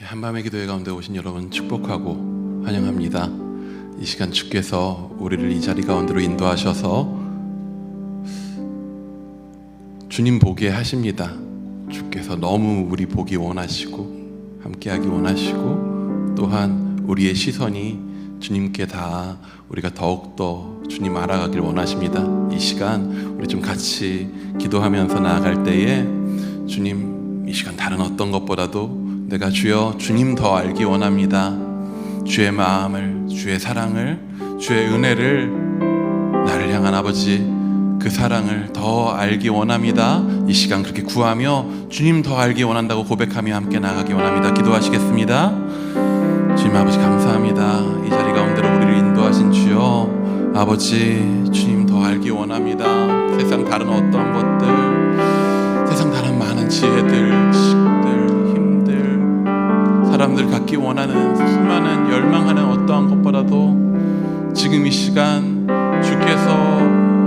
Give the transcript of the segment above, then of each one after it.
한밤의 기도회 가운데 오신 여러분 축복하고 환영합니다. 이 시간 주께서 우리를 이 자리 가운데로 인도하셔서 주님 보게 하십니다. 주께서 너무 우리 보기 원하시고 함께하기 원하시고, 또한 우리의 시선이 주님께 다 우리가 더욱더 주님 알아가길 원하십니다. 이 시간 우리 좀 같이 기도하면서 나아갈 때에 주님, 이 시간 다른 어떤 것보다도 내가 주여 주님 더 알기 원합니다. 주의 마음을, 주의 사랑을, 주의 은혜를, 나를 향한 아버지 그 사랑을 더 알기 원합니다. 이 시간 그렇게 구하며 주님 더 알기 원한다고 고백하며 함께 나가기 원합니다. 기도하시겠습니다. 주님 아버지 감사합니다. 이 자리 가운데로 우리를 인도하신 주여 아버지, 주님 더 알기 원합니다. 세상 다른 어떤 것들, 세상 다른 많은 지혜들, 지식들, 힘들, 사람들 갖기 원하는 수많은 열망하는 어떠한 것보다도 지금 이 시간 주께서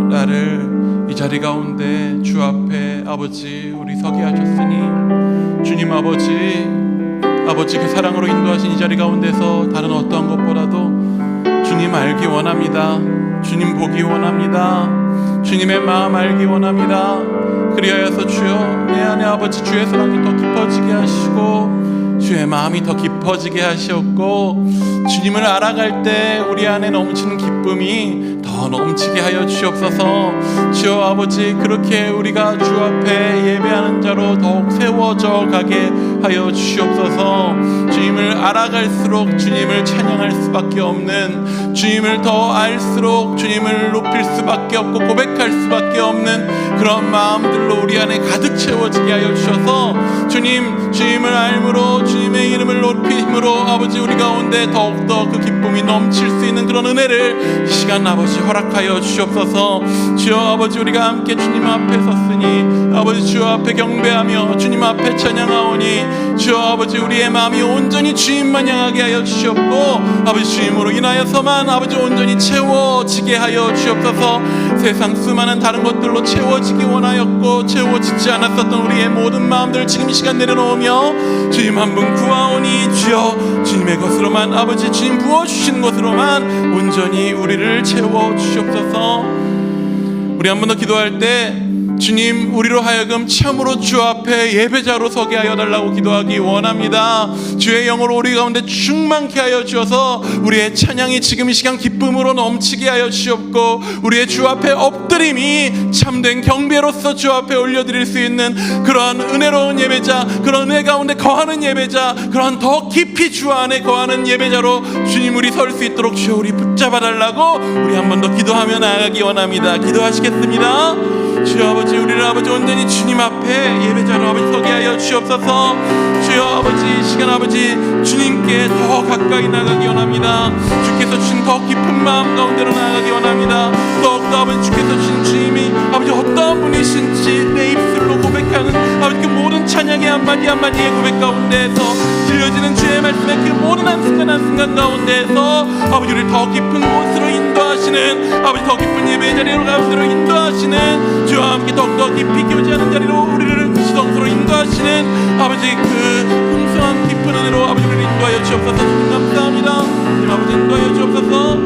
나를 이 자리 가운데 주 앞에 아버지 우리 서게 하셨으니 주님 아버지 그 사랑으로 인도하신 이 자리 가운데서 다른 어떠한 것보다도 주님 알기 원합니다. 주님 보기 원합니다. 주님의 마음 알기 원합니다. 그리하여서 주여 내 안에 아버지 주의 사랑이 더 깊어지게 하시고 주의 마음이 더 깊어지게 하시었고, 주님을 알아갈 때 우리 안에 넘치는 기쁨이 더 넘치게 하여 주시옵소서. 주여 아버지, 그렇게 우리가 주 앞에 예배하는 자로 더욱 세워져 가게 하여 주시옵소서. 주님을 알아갈수록 주님을 찬양할 수밖에 없는, 주님을 더 알수록 주님을 높일 수밖에 없고 고백할 수밖에 없는 그런 마음들로 우리 안에 가득 채워지게 하여 주셔서 주님을 알므로 주님의 이름을 높임으로 아버지 우리 가운데 더욱더 그 기쁨이 넘칠 수 있는 그런 은혜를 이 시간 아버지 허락하여 주시옵소서. 주여 아버지, 우리가 함께 주님 앞에 섰으니 아버지 주 앞에 경배하며 주님 앞에 찬양하오니 주여 아버지 우리의 마음이 온전히 주님만 향하게 하여 주시옵고 아버지 주님으로 인하여서만 아버지 온전히 채워지게 하여 주옵소서. 세상 수많은 다른 것들로 채워지기 원하였고 채워지지 않았었던 우리의 모든 마음들을 지금 이 시간 내려놓으며 주님 한 분 구하오니 주여 주님의 것으로만 아버지 주님 부어주신 것으로만 온전히 우리를 채워주시옵소서. 우리 한 번 더 기도할 때 주님 우리로 하여금 참으로 주 앞에 예배자로 서게 하여 달라고 기도하기 원합니다. 주의 영으로 우리 가운데 충만케 하여 주셔서 우리의 찬양이 지금 이 시간 기쁨으로 넘치게 하여 주시옵고 우리의 주 앞에 엎드림이 참된 경배로서 주 앞에 올려드릴 수 있는 그러한 은혜로운 예배자, 그런 은혜 가운데 거하는 예배자, 그러한 더 깊이 주 안에 거하는 예배자로 주님 우리 설 수 있도록 주여 우리 붙잡아 달라고 우리 한 번 더 기도하며 나아가기 원합니다. 기도하시겠습니다. 주여 아버지, 우리를 아버지 온전히 주님 앞에 예배자로 아버지 서게 하여 주옵소서. 주여 아버지, 시간 아버지 주님께 더 가까이 나가기 원합니다. 주께서 주신 더 깊은 마음 가운데로 나가기 원합니다. 더욱더 아버지 주께서 주신 주님이 아버지 어떤 분이신지 내 입술로 고백하는 아버지 그 모든 찬양의 한마디 한마디의 고백 가운데에서 들려지는 주의 말씀의 그 모든 한순간 가운데에서 아버지 우리를 더 깊은 곳으로 인도하시는 아버지 더 깊은 예배의 자리로 가운데로 인도하시는 주와 함께 더욱더 깊이 교제하는 자리로 우리를 지성소로 인도하시는 아버지 그 풍성한 깊은 은혜로 아버지 우리를 인도하여 주옵소서. 주님 감사합니다. 주님 아버지 인도하여 주옵소서.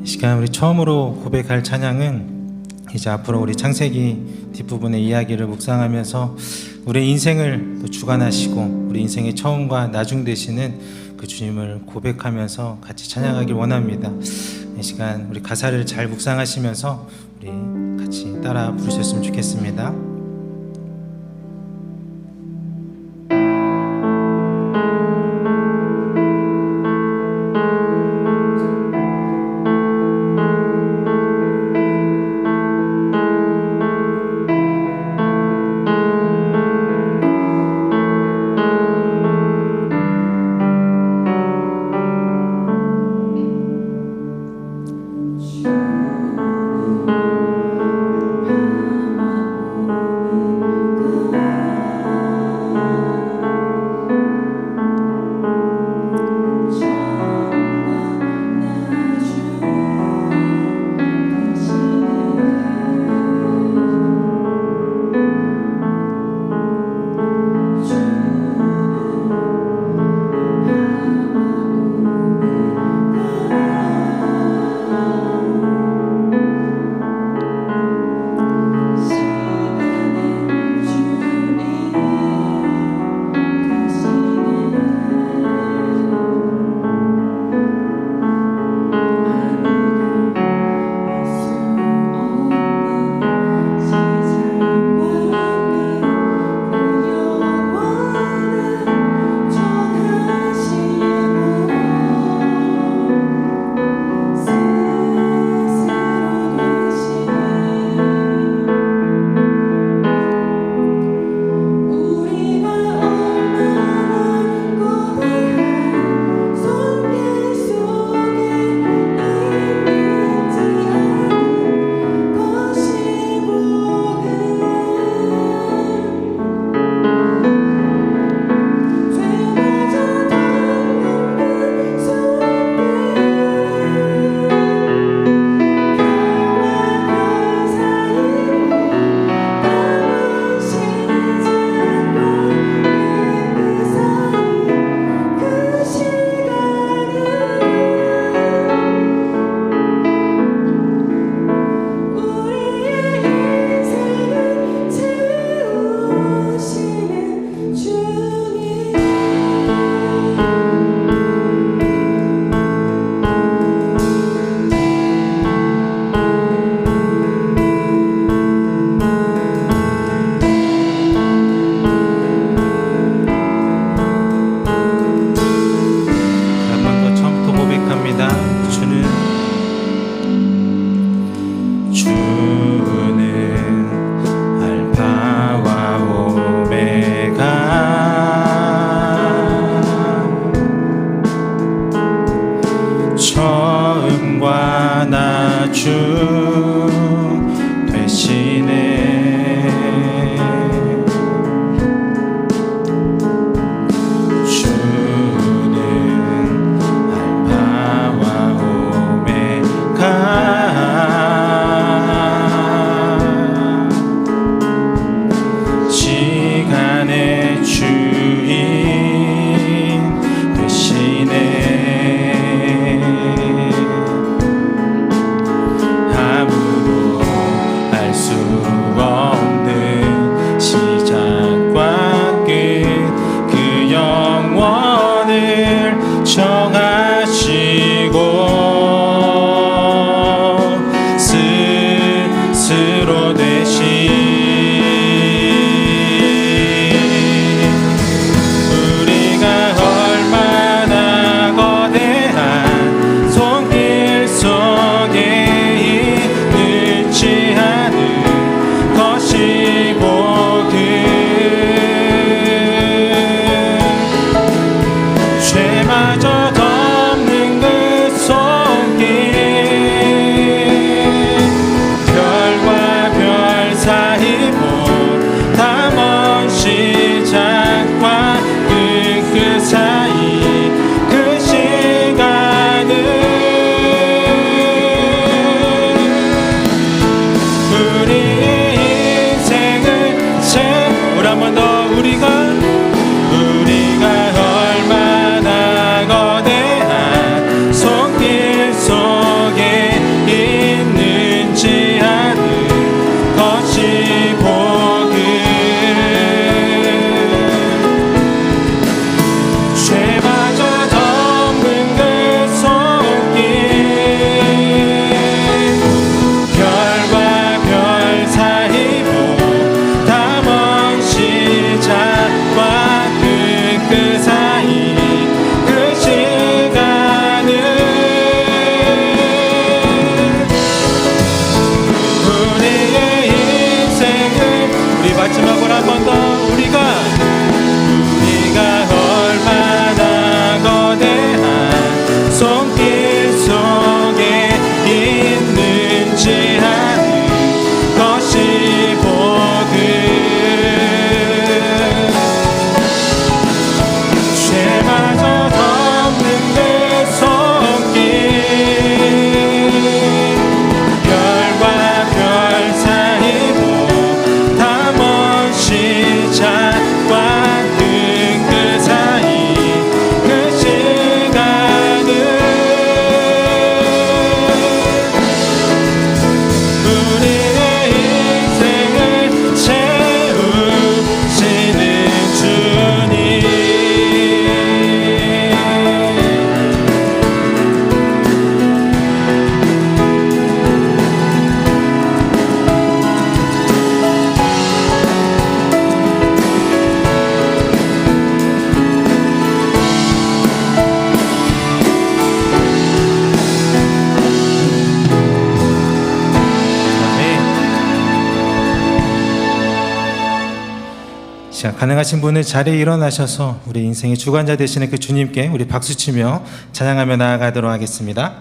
이 시간 우리 처음으로 고백할 찬양은 이제 앞으로 우리 창세기 뒷부분의 이야기를 묵상하면서 우리 인생을 또 주관하시고 우리 인생의 처음과 나중 되시는 그 주님을 고백하면서 같이 찬양하길 원합니다. 이 시간 우리 가사를 잘 묵상하시면서 우리 같이 따라 부르셨으면 좋겠습니다. 처음과 나중 되시네. 주는 알파와 오메가, 시간의 주인 되시네. 아무도 알 수 없는 시작과 끝, 그 영원을 정하시고 스스로 되신 우리가 얼마나 거대한 손길 속에 있는지 아는 것이 복음. 죄마저 덮는 그 손길, 별과 별 사이 보다 먼 시작과 끝 사이 그 시간은 우리의 인생을 우리 한 번 더 우리가 얼마나 거대한 손길 속에 있는지 아는 것이 복음. 죄마저 덮는 그 손길, 별과 별 사이 보다 먼 시작과 끝 사이 그 시간은 우리의 인생을 우리 마지막으로 한 번 더 우리가 얼마나 거대한 손길 속에 있는지 아는 것이 복음. 죄마저 덮는 그 손길, 별과 별 사이 보다 먼 시작과 끝 사이 그 시간은 우리의 인생을 채우시는 주님. 자, 가능하신 분은 자리에 일어나셔서 우리 인생의 주관자 되시는 그 주님께 우리 박수치며 찬양하며 나아가도록 하겠습니다.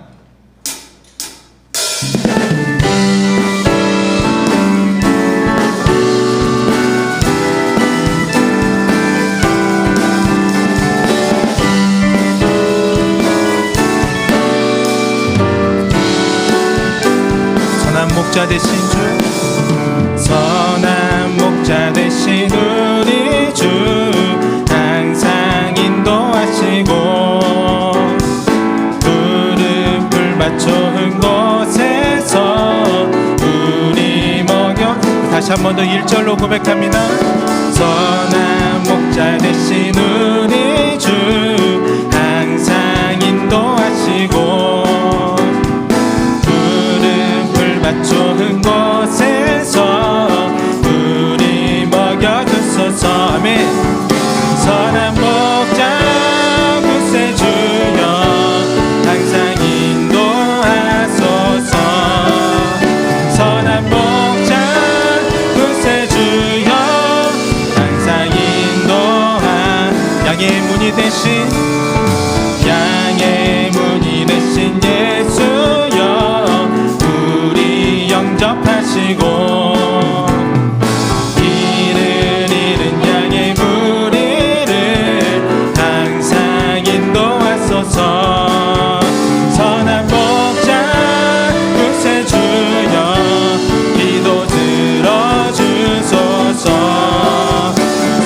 선한 목자 되신 주, 선한 목자 되신 우리 주, 항상 인도하시고 푸른 풀밭 좋은 곳에서 우리 먹여. 다시 한 번 더 1절로 고백합니다. 선한 목자 되신 우리 주, 항상 인도하시고 푸른 풀밭 좋은 곳에서 우리 먹여주소서. 아멘. 선한 목자 구세주여, 항상 인도하소서. 선한 목자 구세주여, 항상 인도하소서. 하소서. 선한 목자 구세주여 기도 들어주소서.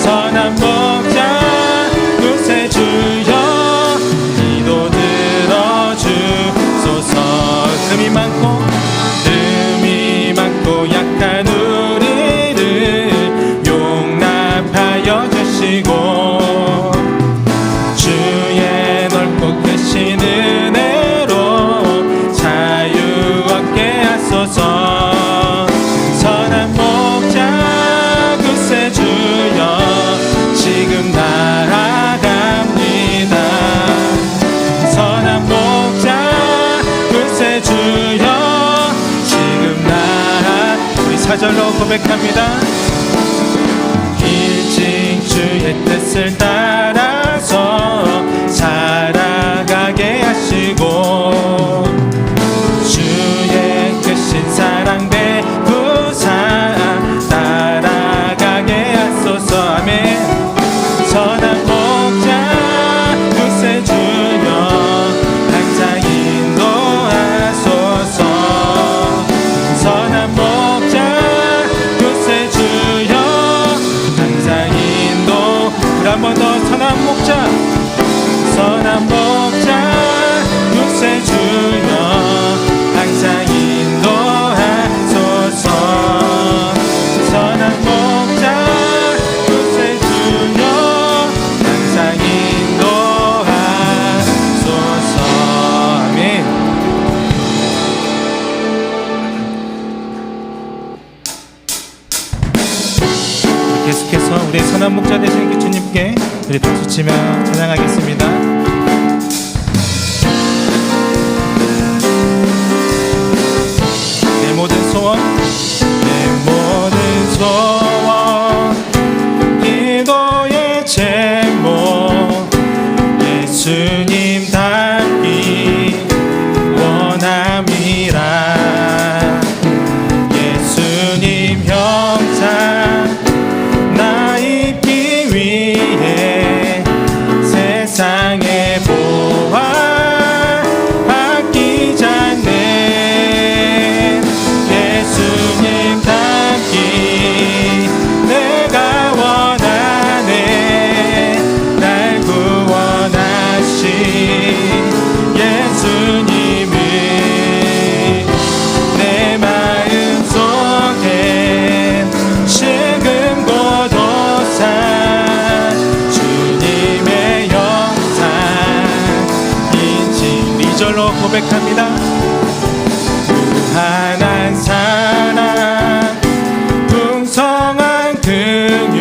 선한 목자 구세주여 기도 들어주소서. 흠이 많고 약한 우리를 용납하여 주시고 주의 넓고 크신 은혜로 자유 얻게 하소서. 선한 목자 구세주여 지금 나아갑니다. 선한 목자 구세주여 지금 우리 사절로 고백합니다. 일찍 주의 뜻을 따라서 살아가게 하시고 주의 크신 사랑 베푸사 따라가게 하소서. 아멘. 선한 목자 구세주여 항상 인도하소서. 선한 목자 구세주여 항상 인도. 한 번 더. 선한 목자 구세주여 항상 인도하소서. 선한 목자 구세주여 항상 인도하소서. 아멘. 계속해서 우리 선한 목자 되신 그 주님께 우리 박수치며 찬양하겠습니다. 내 모든 소원 기도의 제목 예수님 닮기 원함이라. 예수님 형상 나 입기 위해 세상에 보아 아끼지 않네. 예수님 닮기 내가 원하네. 날 구원하신 예수님을 내 마음속에 지금 고도사 주님의 영상인지. 2절로 고백합니다. 무한한 사랑 풍성한 긍휼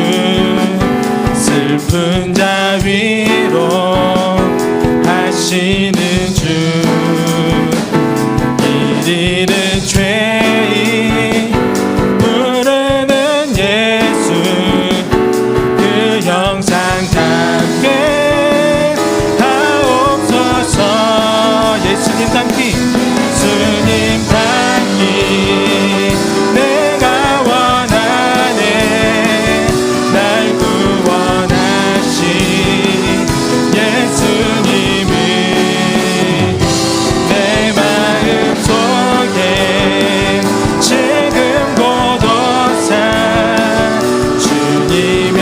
슬픈 자 위로 하시는 주. 이리는 죄인 부르는 예수 그 형상 닮게 하옵소서. 예수님 닮기 예수님 닮기 내가 원하네. 날 구원하신 예수님을 내 마음속에 지금 고도사 주님의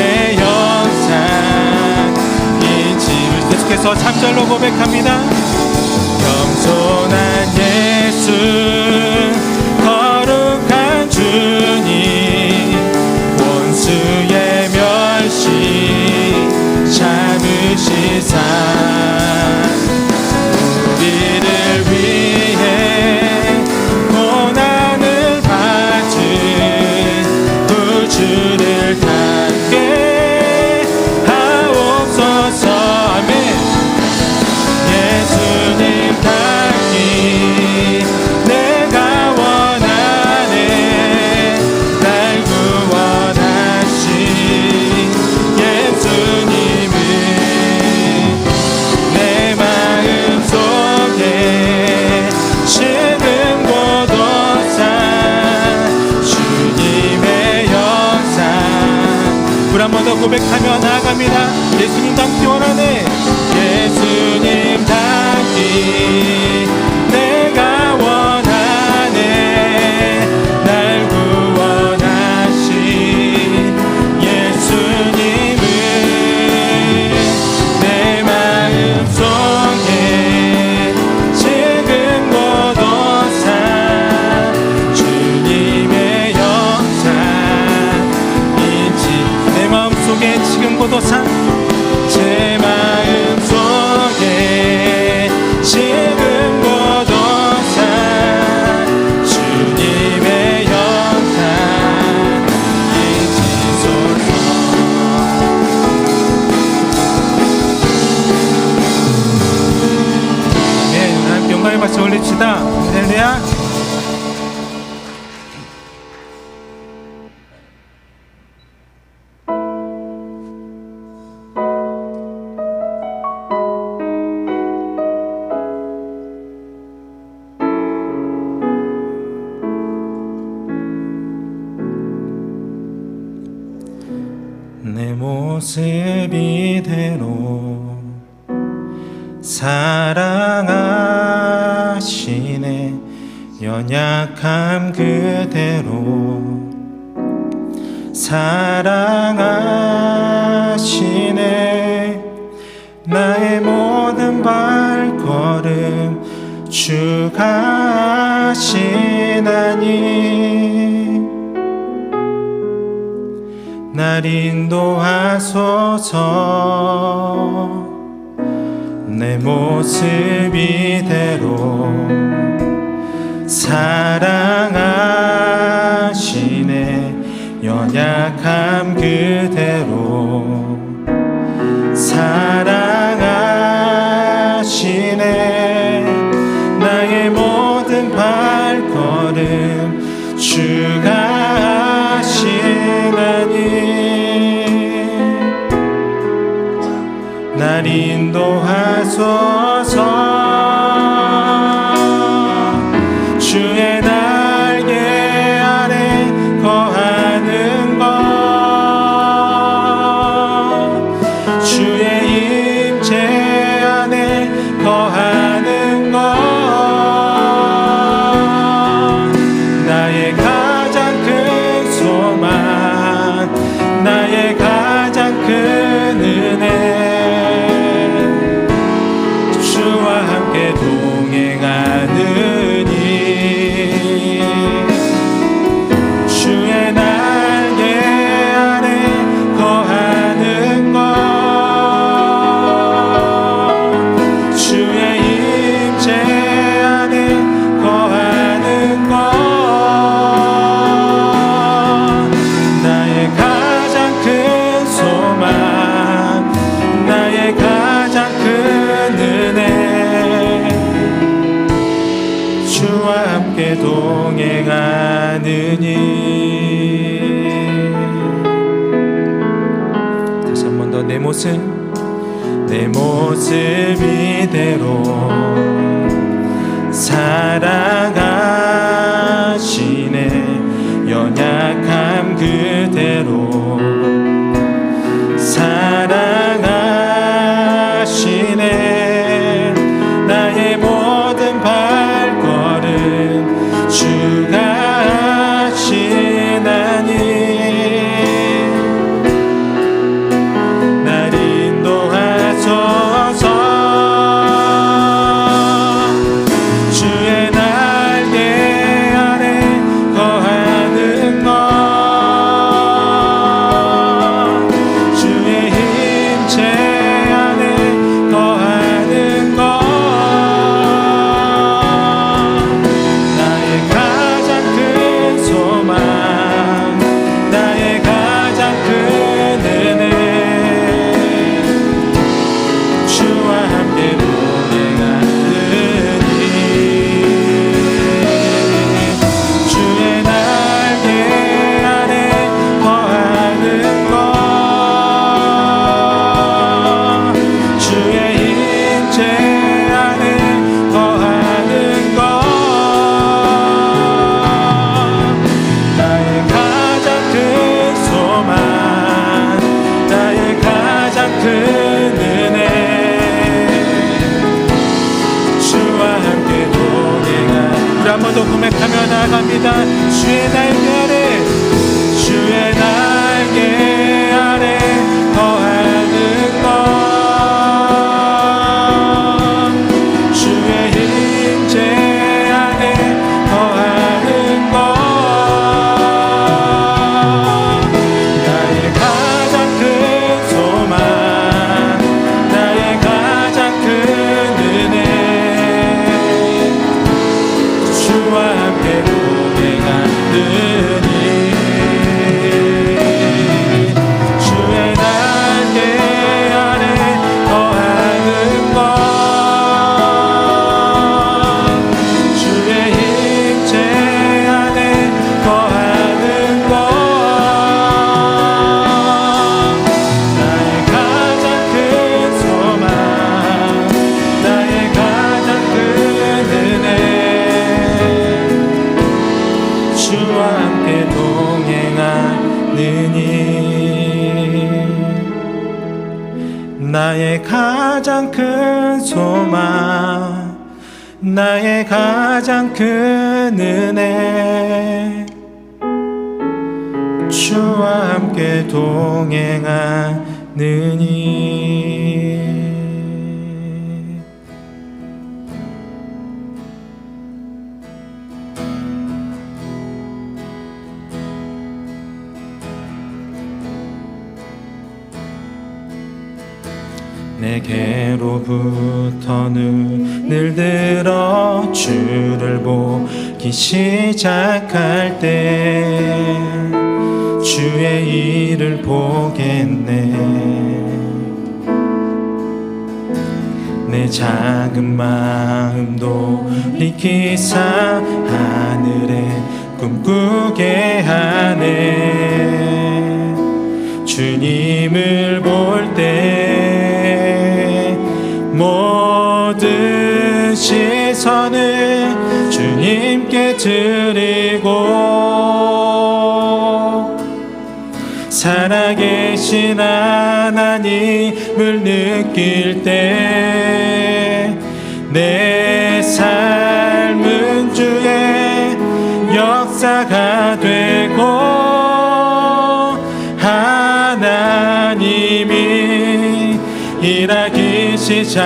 영상인지. 계속해서 3절로 고백합니다. 겸손한 예수 거룩한 주님 원수의 멸시 참으시사 우리를 위해 고난을 받은 구주를 닮게 하옵소서. 아멘. 예수님 닮기 내가 원하네. 날 구원하신 예수님을 내 마음속에 지금 고도사 주님의 영상. 우리 한 번 더 고백하며 나아갑니다. 예수님 닮기 원하네. 예수님 닮기 부릅시다. 할렐루야. 내 모습 이대로 사랑하시네. 연약함 그대로 사랑하시네. 나의 모든 발걸음 주가 하시나니 날 인도하소서. 내 모습 이대로 사랑하시네. 연약함 그대로 사랑하시네. 나의 모든 발걸음 주가 하시나니 날 인도하소서. 주의 날개 아래 거하는 것, 주의 임재 안에 거하는 것, 나의 가장 큰 소망, 나의 가장 큰 은혜, 주와 함께 동행하느니 주의 날개 아래 거하는 것, 주의 임재 안에 거하는 것, 나의 가장 큰 소망, 나의 가장 큰 은혜, 주와 함께 동행하느니. 다시 한 번 더 내 모습 이대로 사랑하시네. 연약함 그대로 사랑하시네. 나의 모든 발걸음 주가 하시나니 날 인도하소서. 주의 날개 아래 거하는 것, 주의 힘체 안에 거하는 것, 나의 가장 큰 소망, 나의 가장 큰 은혜, 주와 함께 동행하느니 주의 날개 아래 거하는 것, 주의 임재 안에 거하는 것, 나의 가장 큰 소망, 나의 가장 큰 은혜, 주와 함께 동행하. 우리 한 번 더 고백하며 나아갑니다. 주의 날개 아래, 주의 날개 아래 거하는 것, 주의 임재 안에 거하는 것, 나의 가장 큰 소망, 나의 가장 큰 은혜, 주와 함께 동행하느니 나의 가장 큰 소망, 나의 가장 큰 은혜, 주와 함께 동행하느니. 내게로부터 눈을 들어 주를 보기 시작할 때 주의 일을 보겠네. 내 작은 마음도 돌이키사 하늘에 꿈꾸게 하네. 주님을 볼 때 모든 시선을 주님께 드리고 살아계신 하나님을 느낄 때 내 삶은 주의 역사가 되고 하나님이 일하기 시작하네.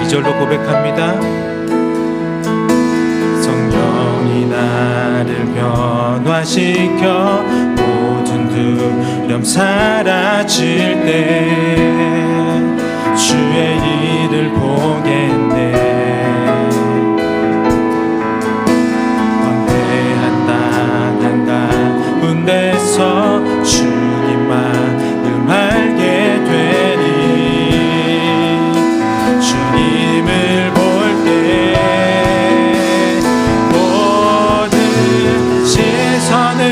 이 절로 고백합니다. 성령이 나를 변화시켜 모든 두려움 사라질 때 주의 일을 보겠네. 광대한 땅 한가운데서 주님만을 알게 되니 주님을 볼 때 모든 시선을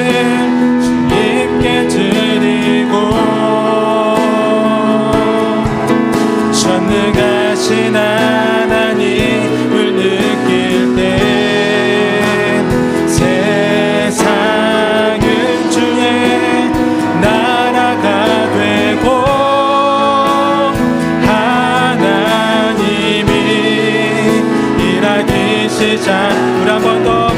주님께 드리고 전능하신 하나님을 느낄 때 세상은 주의 나라가 되고 하나님이 일하기 시작. 우리 한 번 더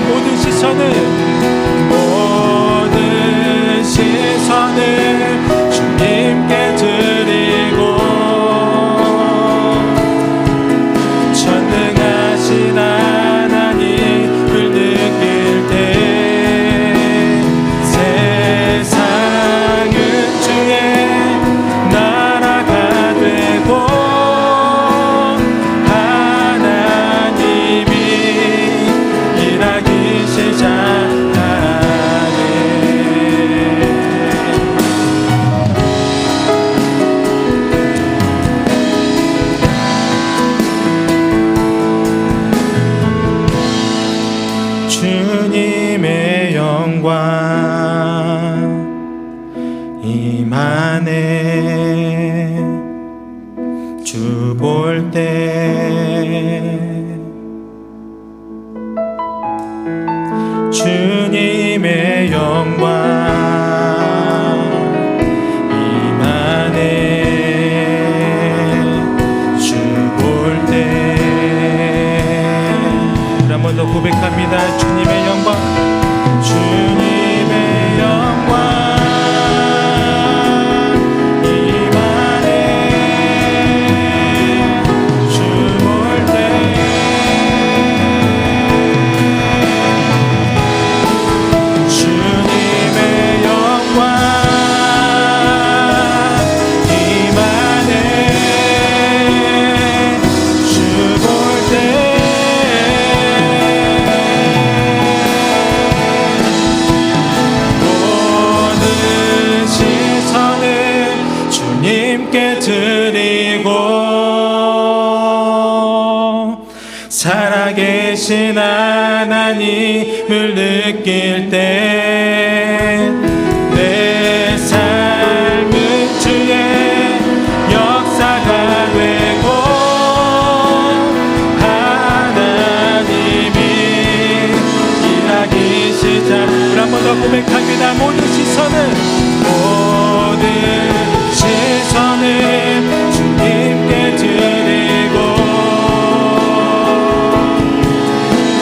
모든 시선을 주님께 드리고 전능하신 하나님을 느낄 때 세상은 주의 나라가 되고 하나님이 일하기 시작하네. 주님의 영광 임하네. 주 볼 때 주님의 영광 임하네. 주 볼 때 한 번 더 고백합니다. 주님의 영광, 주님의 영광 임하네. 주 볼 때 주님의 영광 임하네. 주 볼 때 주님께 드리고 살아계신 하나님을 느낄 때 내 삶은 주의 더 고백합니다. 모든 시선을 주님께 드리고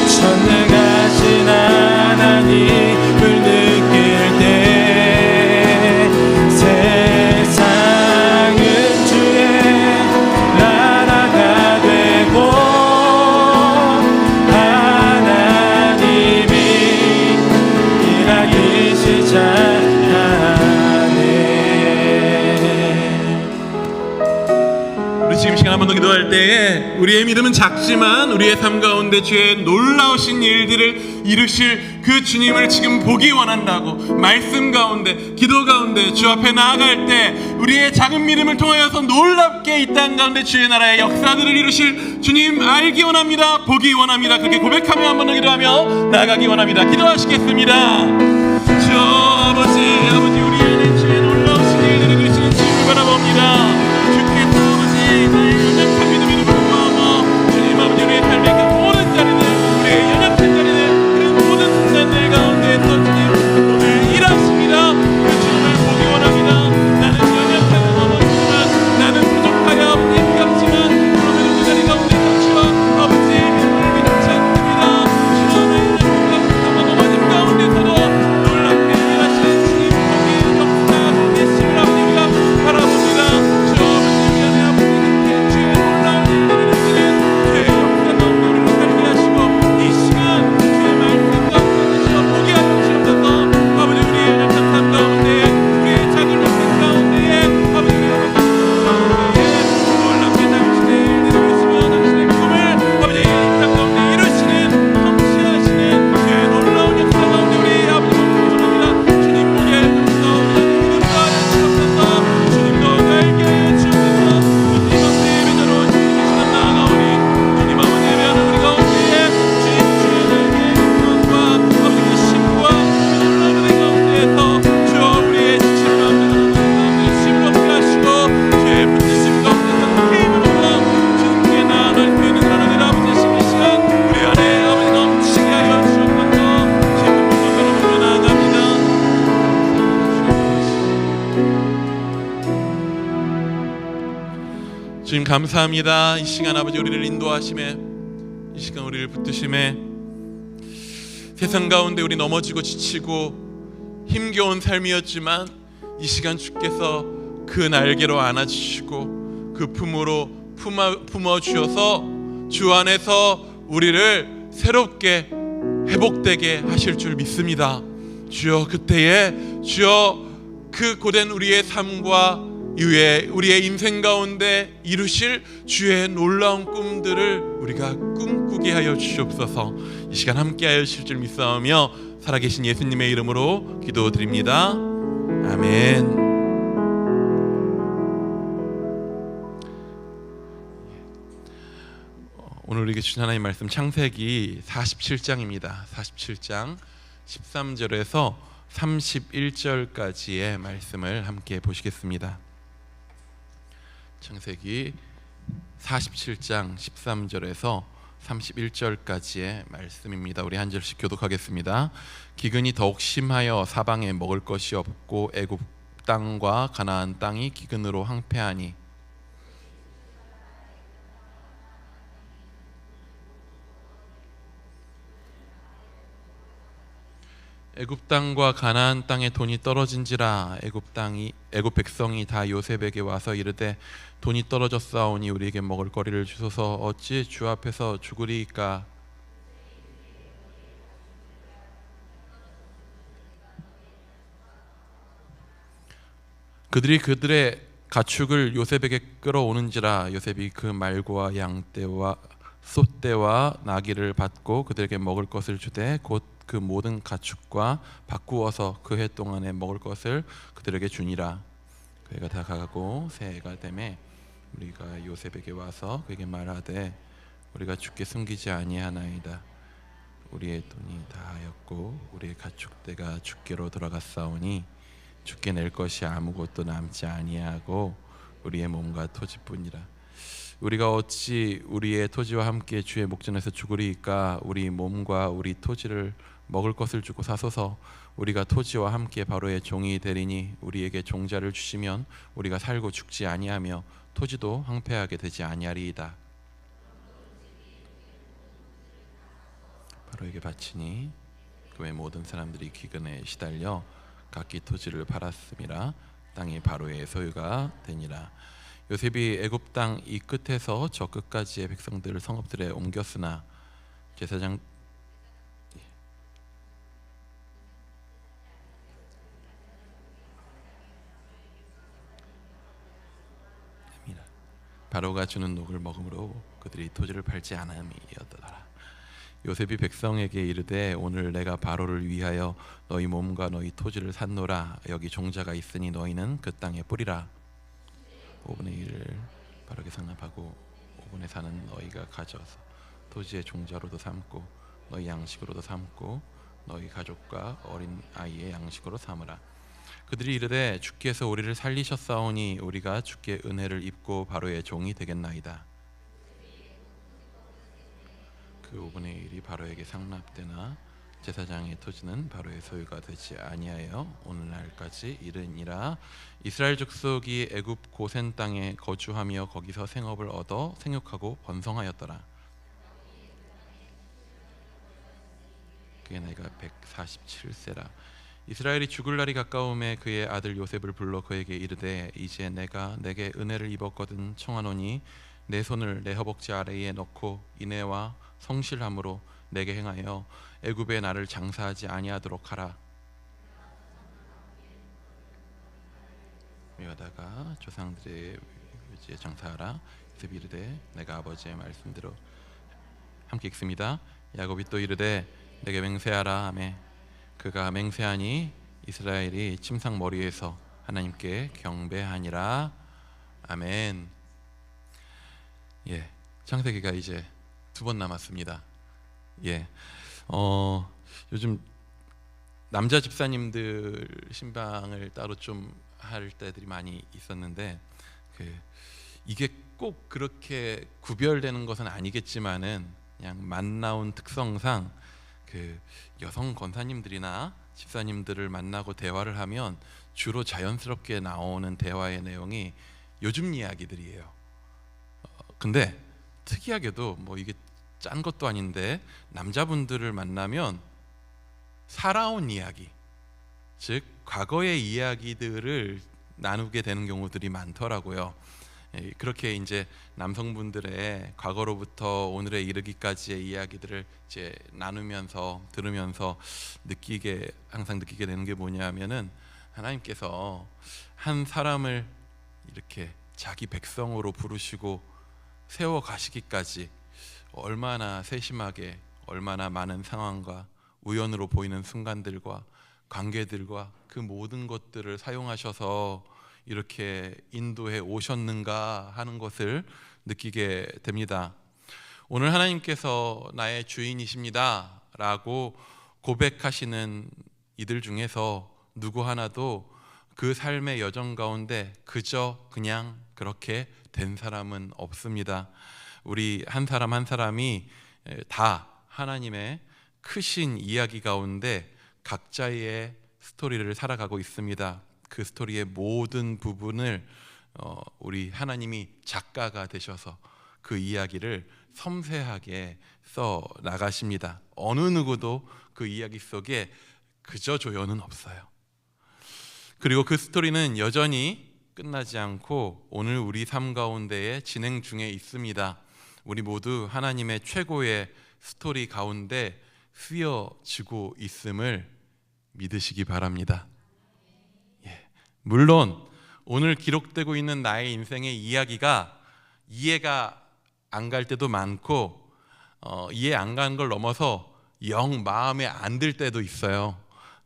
전능하신 하나님을 느낄 때 세상은 주의 나라가 되고 하나님이 일하기 시작하네. 우리 지금 시간 한 번 더 기도할 때에 우리의 믿음은 작지만 우리의 삶 가운데 주의 놀라우신 일들을 이루실 그 주님을 지금 보기 원한다고 말씀 가운데 기도 가운데 주 앞에 나아갈 때 우리의 작은 믿음을 통하여서 놀랍게 이 땅 가운데 주의 나라의 역사들을 이루실 주님 알기 원합니다. 보기 원합니다. 그렇게 고백하며 한 번 더 기도하며 나아가기 원합니다. 기도하시겠습니다. 주 아버지 우리 안에 주의 놀라우신 일들을 이루시는 주님을 바라봅니다. 주께서 아버지 나의 연약한 믿음에도 불구하고 주님 아버지 우리의 삶의 그 모든 자리는 우리의 연약한 자리는 그 모든 순간들 가운데에서 주님 오늘 일하십니다. 그 주님을 보기 원합니다. 나는 연약한 어머니지만 나는 부족하여 아버지 힘겹지만 그럼에도 그 자리 가운데서 주와 아버지 믿음을 믿지 않습니다. 주와 나의 연약함과 부족함과 어머님 가운데서도 놀랍게 일하시는 주님 보기 역사하고 계심을 아버지 우리가 바라봅니다. 주 아버지 미안해 아버지 그렇게 주의 놀라운 일들을 이루시는 주의 역사 가운데 우리를 살게 하시고 이 시간 주의 말씀 가운데 주와 보게 하여 주옵소서. 아버지 우리의 연약한 삶 가운데 우리의 작은 모습 가운데에 아버지 우리의 연약한 삶 가운데에 놀랍게 당신의 일들을 이루시며 당신의 꿈을 아버지 이 땅 가운데 이루시는 성취하시는 주의 놀라운 역사 가운데 우리 아버지 몸을 원합니다. 주님 보게 하여 주옵소서. 믿음도 하여 주옵소서. 주님도 알게 하여 주옵소서. 주님 앞에 예배자로 주님 이 시간 나아가오니 주님 아버지 예배하는 우리 가운데에 주님 주의 날개 영광과 아버지 그 힘과 그 놀라운 은혜 가운데에서 주여 우리의 지침을 가운데 가운데 주님을 없게 하시고 주의 붙이심 가운데서 그 힘으로서 주님께 나아갈 수 있는 하나님 아버지 하신 이 시간 우리 안에 아버지 넘치게 하여 주옵소서. 지금 여러분으로 나아갑니다. 주님 감사합니다. 이 시간 아버지 우리를 인도하심에 이 시간 우리를 붙드심에 세상 가운데 우리 넘어지고 지치고 힘겨운 삶이었지만 이 시간 주께서 그 날개로 안아주시고 그 품으로 품어주셔서 주 안에서 우리를 새롭게 회복되게 하실 줄 믿습니다. 주여 그때에 주여 그 고된 우리의 삶과 이후에 우리의 인생 가운데 이루실 주의 놀라운 꿈들을 우리가 꿈꾸게 하여 주시옵소서. 이 시간 함께 하여 주실 줄 믿사오며 살아계신 예수님의 이름으로 기도드립니다. 아멘. 오늘 우리에게 주신 하나님의 말씀 창세기 47장입니다. 47장 13절에서 31절까지의 말씀을 함께 보시겠습니다. 창세기 47장 13절에서 31절까지의 말씀입니다. 우리 한 절씩 교독하겠습니다. 기근이 더욱 심하여 사방에 먹을 것이 없고 애굽 땅과 가나안 땅이 기근으로 황폐하니 애굽 땅과 가나안 땅의 돈이 떨어진지라 애굽 백성이 다 요셉에게 와서 이르되 돈이 떨어졌사오니 우리에게 먹을 거리를 주소서. 어찌 주 앞에서 죽으리이까. 그들이 그들의 가축을 요셉에게 끌어오는지라 요셉이 그 말과 양떼와 숫떼와 나귀를 받고 그들에게 먹을 것을 주되 곧 그 모든 가축과 바꾸어서 그 해 동안에 먹을 것을 그들에게 주니라. 그 해가 다 가고 새 해가 되매 우리가 요셉에게 와서 그에게 말하되 우리가 주께 숨기지 아니하나이다. 우리의 돈이 다하였고 우리의 가축대가 주께로 돌아갔사오니 주께 낼 것이 아무것도 남지 아니하고 우리의 몸과 토지뿐이라. 우리가 어찌 우리의 토지와 함께 주의 목전에서 죽으리이까. 우리 몸과 우리 토지를 먹을 것을 주고 사소서. 우리가 토지와 함께 바로의 종이 되리니 우리에게 종자를 주시면 우리가 살고 죽지 아니하며 토지도 황폐하게 되지 아니하리이다. 바로에게 바치니 그 외 모든 사람들이 기근에 시달려 각기 토지를 팔았음이라. 땅이 바로의 소유가 되니라. 요셉이 애굽 땅 이 끝에서 저 끝까지의 백성들을 성읍들에 옮겼으나 제사장 바로가 주는 녹을 먹음으로 그들이 토지를 팔지 않음이었더라. 요셉이 백성에게 이르되 오늘 내가 바로를 위하여 너희 몸과 너희 토지를 샀노라. 여기 종자가 있으니 너희는 그 땅에 뿌리라. 5분의 1을 바로게 상납하고 5분의 4는 너희가 가져서 토지의 종자로도 삼고 너희 양식으로도 삼고 너희 가족과 어린 아이의 양식으로 삼으라. 그들이 이르되 주께서 우리를 살리셨사오니 우리가 주께 은혜를 입고 바로의 종이 되겠나이다. 그 5분의 1이 바로에게 상납되나 제사장의 토지는 바로의 소유가 되지 아니하여 오늘날까지 이르니라. 이스라엘 족속이 애굽 고센 땅에 거주하며 거기서 생업을 얻어 생육하고 번성하였더라. 그의 나이가 147세라. 이스라엘이 죽을 날이 가까움에 그의 아들 요셉을 불러 그에게 이르되 이제 내가 내게 은혜를 입었거든 청하노니 내 손을 내 허벅지 아래에 넣고 인애와 성실함으로 내게 행하여 애굽에 나를 장사하지 아니하도록 하라. 미워하다가 조상들의 위지에 장사하라. 요셉이 이르되 내가 아버지의 말씀대로 함께 읽습니다. 야곱이 또 이르되 내게 맹세하라 하매 그가 맹세하니 이스라엘이 침상 머리에서 하나님께 경배하니라. 아멘. 예, 창세기가 이제 2번 남았습니다. 예, 요즘 남자 집사님들 신방을 따로 좀 할 때들이 많이 있었는데 이게 꼭 그렇게 구별되는 것은 아니겠지만은 그냥 만나온 특성상 여성 권사님들이나 집사님들을 만나고 대화를 하면 주로 자연스럽게 나오는 대화의 내용이 요즘 이야기들이에요. 근데 특이하게도 뭐 이게 짠 것도 아닌데 남자분들을 만나면 살아온 이야기, 즉 과거의 이야기들을 나누게 되는 경우들이 많더라고요. 그렇게 이제 남성분들의 과거로부터 오늘에 이르기까지의 이야기들을 이제 나누면서 들으면서 항상 느끼게 되는 게 뭐냐면은 하나님께서 한 사람을 이렇게 자기 백성으로 부르시고 세워 가시기까지 얼마나 세심하게, 얼마나 많은 상황과 우연으로 보이는 순간들과 관계들과 그 모든 것들을 사용하셔서 이렇게 인도해 오셨는가 하는 것을 느끼게 됩니다. 오늘 하나님께서 나의 주인이십니다 라고 고백하시는 이들 중에서 누구 하나도 그 삶의 여정 가운데 그냥 그렇게 된 사람은 없습니다. 우리 한 사람 한 사람이 다 하나님의 크신 이야기 가운데 각자의 스토리를 살아가고 있습니다. 그 스토리의 모든 부분을 우리 하나님이 작가가 되셔서 그 이야기를 섬세하게 써 나가십니다. 어느 누구도 그 이야기 속에 그저 조연은 없어요. 그리고 그 스토리는 여전히 끝나지 않고 오늘 우리 삶 가운데에 진행 중에 있습니다. 우리 모두 하나님의 최고의 스토리 가운데 쓰여지고 있음을 믿으시기 바랍니다. 물론 오늘 기록되고 있는 나의 인생의 이야기가 이해가 안 갈 때도 많고 이해 안 가는 걸 넘어서 영 마음에 안 들 때도 있어요.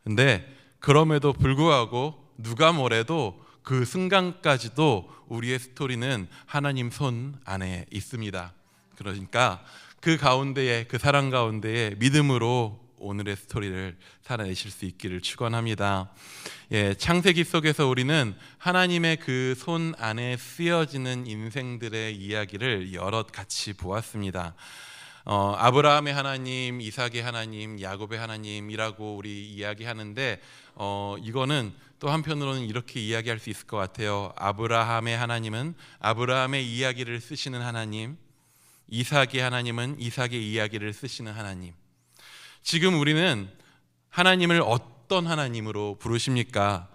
근데 그럼에도 불구하고 누가 뭐래도 그 순간까지도 우리의 스토리는 하나님 손 안에 있습니다. 그러니까 그 가운데에, 그 사랑 가운데에 믿음으로 오늘의 스토리를 살아내실 수 있기를 축원합니다. 예, 창세기 속에서 우리는 하나님의 그 손 안에 쓰여지는 인생들의 이야기를 여럿 같이 보았습니다. 아브라함의 하나님, 이삭의 하나님, 야곱의 하나님이라고 우리 이야기하는데 이거는 또 한편으로는 이렇게 이야기할 수 있을 것 같아요. 아브라함의 하나님은 아브라함의 이야기를 쓰시는 하나님, 이삭의 하나님은 이삭의 이야기를 쓰시는 하나님. 지금 우리는 하나님을 어떤 하나님으로 부르십니까?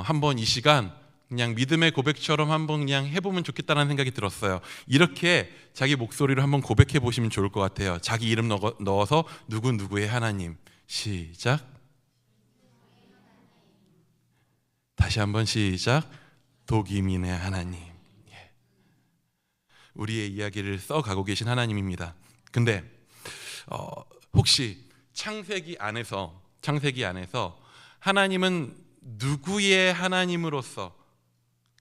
한번 이 시간 그냥 믿음의 고백처럼 한번 그냥 해보면 좋겠다는 생각이 들었어요. 이렇게 자기 목소리로 한번 고백해 보시면 좋을 것 같아요. 자기 이름 넣어서 누구누구의 하나님. 시작. 다시 한번 시작. 도기민의 하나님. 우리의 이야기를 써가고 계신 하나님입니다. 근데 혹시 창세기 안에서 하나님은 누구의 하나님으로서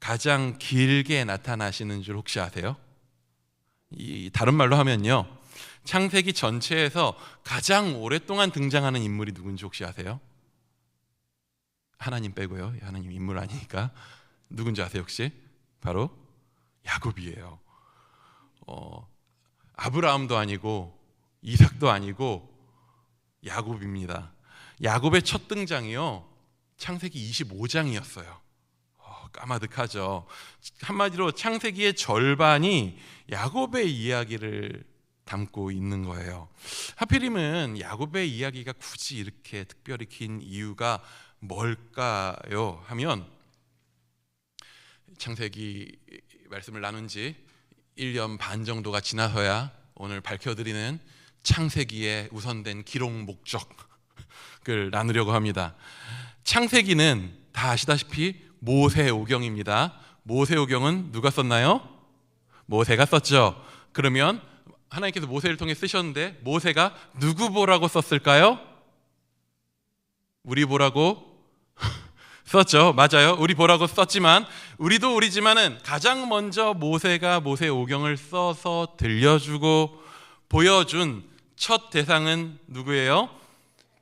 가장 길게 나타나시는 줄 혹시 아세요? 다른 말로 하면요, 창세기 전체에서 가장 오랫동안 등장하는 인물이 누군지 혹시 아세요? 하나님 빼고요. 하나님 인물 아니니까. 누군지 아세요 혹시? 바로 야곱이에요. 아브라함도 아니고 이삭도 아니고 야곱입니다. 야곱의 첫 등장이요, 창세기 25장이었어요. 까마득하죠. 한마디로 창세기의 절반이 야곱의 이야기를 담고 있는 거예요. 하필이면 야곱의 이야기가 굳이 이렇게 특별히 긴 이유가 뭘까요? 하면 창세기 말씀을 나눈 지 1년 반 정도가 지나서야 오늘 밝혀드리는 창세기의 우선된 기록 목적을 나누려고 합니다. 창세기는 다 아시다시피 모세오경입니다. 모세오경은 누가 썼나요? 모세가 썼죠. 그러면 하나님께서 모세를 통해 쓰셨는데 모세가 누구 보라고 썼을까요? 우리 보라고 썼죠. 맞아요. 우리 보라고 썼지만 우리도 우리지만은 가장 먼저 모세가 모세오경을 써서 들려주고 보여준 첫 대상은 누구예요?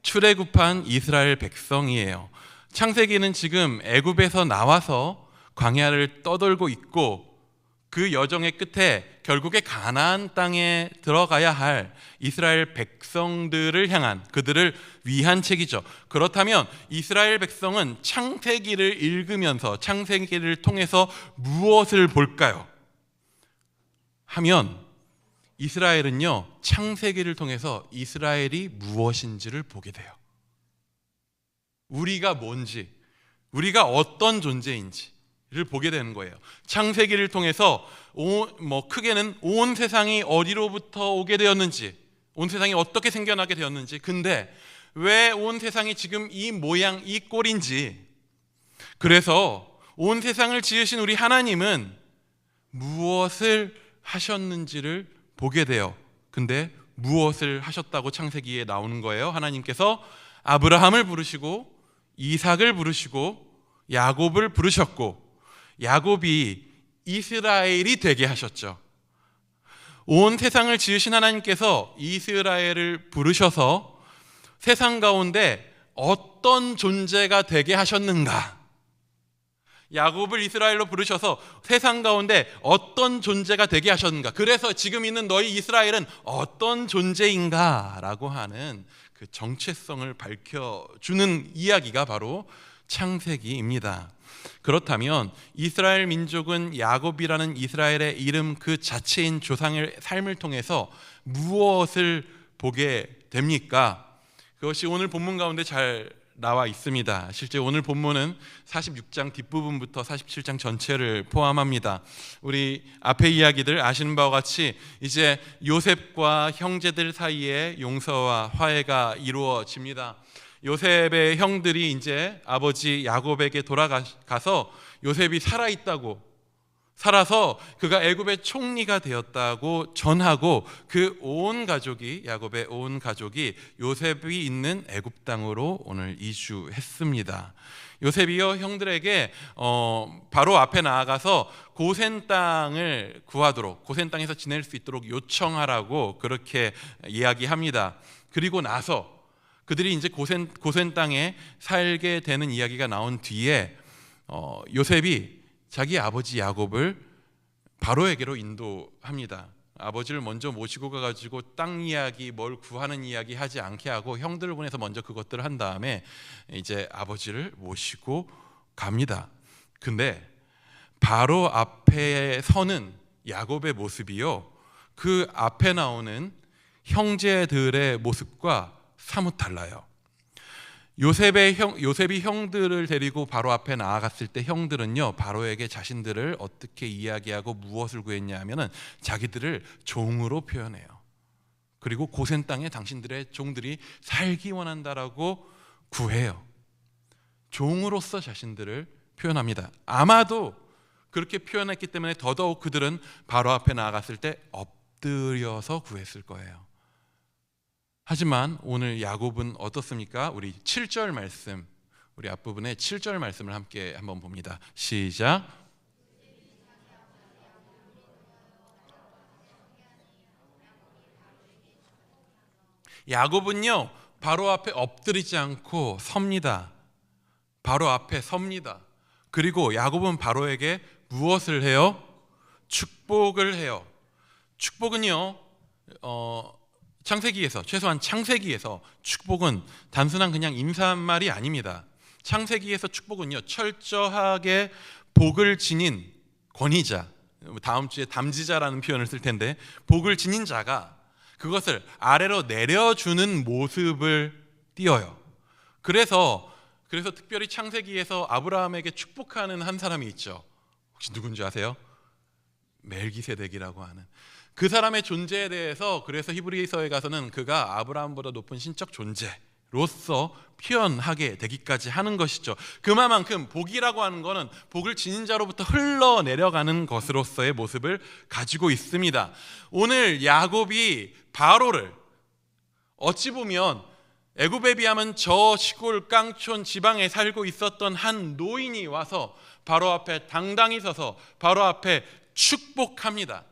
출애굽한 이스라엘 백성이에요. 창세기는 지금 애굽에서 나와서 광야를 떠돌고 있고 그 여정의 끝에 결국에 가나안 땅에 들어가야 할 이스라엘 백성들을 향한, 그들을 위한 책이죠. 그렇다면 이스라엘 백성은 창세기를 읽으면서 창세기를 통해서 무엇을 볼까요? 하면 이스라엘은요, 창세기를 통해서 이스라엘이 무엇인지를 보게 돼요. 우리가 뭔지, 우리가 어떤 존재인지를 보게 되는 거예요. 창세기를 통해서 크게는 온 세상이 어디로부터 오게 되었는지, 온 세상이 어떻게 생겨나게 되었는지, 근데 왜 온 세상이 지금 이 모양 이 꼴인지, 그래서 온 세상을 지으신 우리 하나님은 무엇을 하셨는지를 보게 돼요. 근데 무엇을 하셨다고 창세기에 나오는 거예요? 하나님께서 아브라함을 부르시고 이삭을 부르시고 야곱을 부르셨고, 야곱이 이스라엘이 되게 하셨죠. 온 세상을 지으신 하나님께서 이스라엘을 부르셔서 세상 가운데 어떤 존재가 되게 하셨는가? 야곱을 이스라엘로 부르셔서 세상 가운데 어떤 존재가 되게 하셨는가? 그래서 지금 있는 너희 이스라엘은 어떤 존재인가? 라고 하는 그 정체성을 밝혀주는 이야기가 바로 창세기입니다. 그렇다면 이스라엘 민족은 야곱이라는 이스라엘의 이름 그 자체인 조상의 삶을 통해서 무엇을 보게 됩니까? 그것이 오늘 본문 가운데 잘 나와 있습니다. 실제 오늘 본문은 46장 뒷부분부터 47장 전체를 포함합니다. 우리 앞에 이야기들 아시는 바와 같이 이제 요셉과 형제들 사이에 용서와 화해가 이루어집니다. 요셉의 형들이 이제 아버지 야곱에게 돌아가서 요셉이 살아서 그가 애굽의 총리가 되었다고 전하고 그 온 가족이, 야곱의 온 가족이 요셉이 있는 애굽 땅으로 오늘 이주했습니다. 요셉이요 형들에게 바로 앞에 나아가서 고센 땅을 구하도록, 고센 땅에서 지낼 수 있도록 요청하라고 그렇게 이야기합니다. 그리고 나서 그들이 이제 고센 땅에 살게 되는 이야기가 나온 뒤에 요셉이 자기 아버지 야곱을 바로에게로 인도합니다. 아버지를 먼저 모시고 가가지고 땅 이야기, 뭘 구하는 이야기 하지 않게 하고 형들을 보내서 먼저 그것들을 한 다음에 이제 아버지를 모시고 갑니다. 근데 바로 앞에 서는 야곱의 모습이요, 그 앞에 나오는 형제들의 모습과 사뭇 달라요. 요셉이 형들을 데리고 바로 앞에 나아갔을 때 형들은요, 바로에게 자신들을 어떻게 이야기하고 무엇을 구했냐 하면은 자기들을 종으로 표현해요. 그리고 고센 땅에 당신들의 종들이 살기 원한다라고 구해요. 종으로서 자신들을 표현합니다. 아마도 그렇게 표현했기 때문에 더더욱 그들은 바로 앞에 나아갔을 때 엎드려서 구했을 거예요. 하지만 오늘 야곱은 어떻습니까? 우리 7절 말씀, 우리 앞부분에 7절 말씀을 함께 한번 봅니다. 시작. 야곱은요, 바로 앞에 엎드리지 않고 섭니다. 바로 앞에 섭니다. 그리고 야곱은 바로에게 무엇을 해요? 축복을 해요. 축복은요, 창세기에서, 최소한 창세기에서 축복은 단순한 그냥 인사한 말이 아닙니다. 창세기에서 축복은요, 철저하게 복을 지닌 권위자, 다음 주에 담지자라는 표현을 쓸 텐데, 복을 지닌 자가 그것을 아래로 내려주는 모습을 띄어요. 그래서 특별히 창세기에서 아브라함에게 축복하는 한 사람이 있죠. 혹시 누군지 아세요? 멜기세덱이라고 하는 그 사람의 존재에 대해서, 그래서 히브리서에 가서는 그가 아브라함보다 높은 신적 존재로서 표현하게 되기까지 하는 것이죠. 그만큼 복이라고 하는 것은 복을 지닌 자로부터 흘러내려가는 것으로서의 모습을 가지고 있습니다. 오늘 야곱이 바로를, 어찌 보면 애굽에 비하면 저 시골 깡촌 지방에 살고 있었던 한 노인이 와서 바로 앞에 당당히 서서 바로 앞에 축복합니다.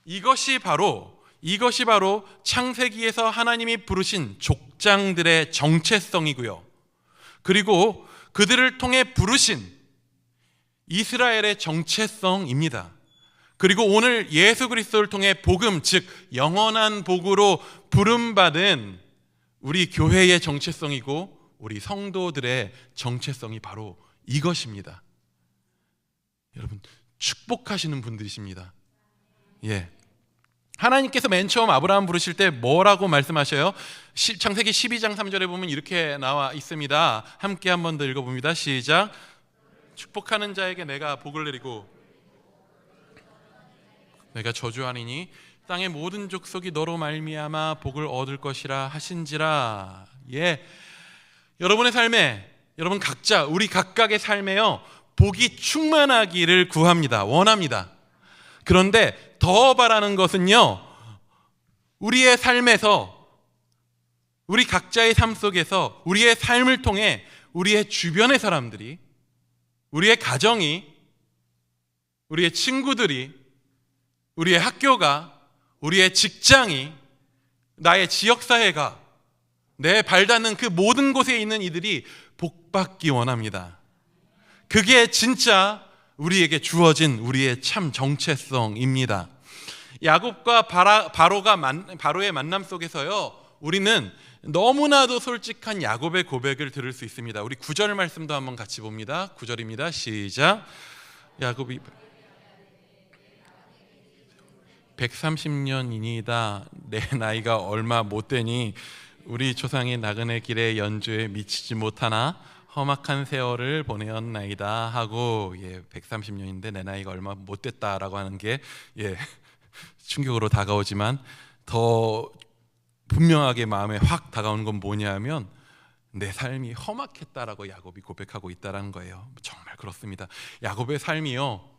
이것이 바로 창세기에서 하나님이 부르신 족장들의 정체성이고요, 그리고 그들을 통해 부르신 이스라엘의 정체성입니다. 그리고 오늘 예수 그리스도를 통해 복음, 즉 영원한 복으로 부름받은 우리 교회의 정체성이고 우리 성도들의 정체성이 바로 이것입니다. 여러분, 축복하시는 분들이십니다. 예. 하나님께서 맨 처음 아브라함 부르실 때 뭐라고 말씀하셔요? 창세기 12장 3절에 보면 이렇게 나와 있습니다. 함께 한 번 더 읽어봅니다. 시작. 축복하는 자에게 내가 복을 내리고 내가 저주하니니 땅의 모든 족속이 너로 말미암아 복을 얻을 것이라 하신지라. 예. 여러분의 삶에, 여러분 각자, 우리 각각의 삶에요, 복이 충만하기를 구합니다. 원합니다. 그런데 더 바라는 것은요, 우리의 삶에서, 우리 각자의 삶 속에서 우리의 삶을 통해 우리의 주변의 사람들이, 우리의 가정이, 우리의 친구들이, 우리의 학교가, 우리의 직장이, 나의 지역사회가, 내 발닿는 그 모든 곳에 있는 이들이 복받기 원합니다. 그게 진짜 우리에게 주어진 우리의 참 정체성입니다. 야곱과 바로의 만남 속에서요, 우리는 너무나도 솔직한 야곱의 고백을 들을 수 있습니다. 우리 9절 말씀도 한번 같이 봅니다. 9절입니다. 시작. 야곱이 130년이니이다. 내 나이가 얼마 못 되니 우리 조상의 나그네 길의 연주에 미치지 못하나 험악한 세월을 보내었나이다 하고, 130년인데 내 나이가 얼마 못 됐다라고 하는 게 충격으로 다가오지만 더 분명하게 마음에 확 다가오는 건 뭐냐면 내 삶이 험악했다라고 야곱이 고백하고 있다는 거예요. 정말 그렇습니다. 야곱의 삶이요,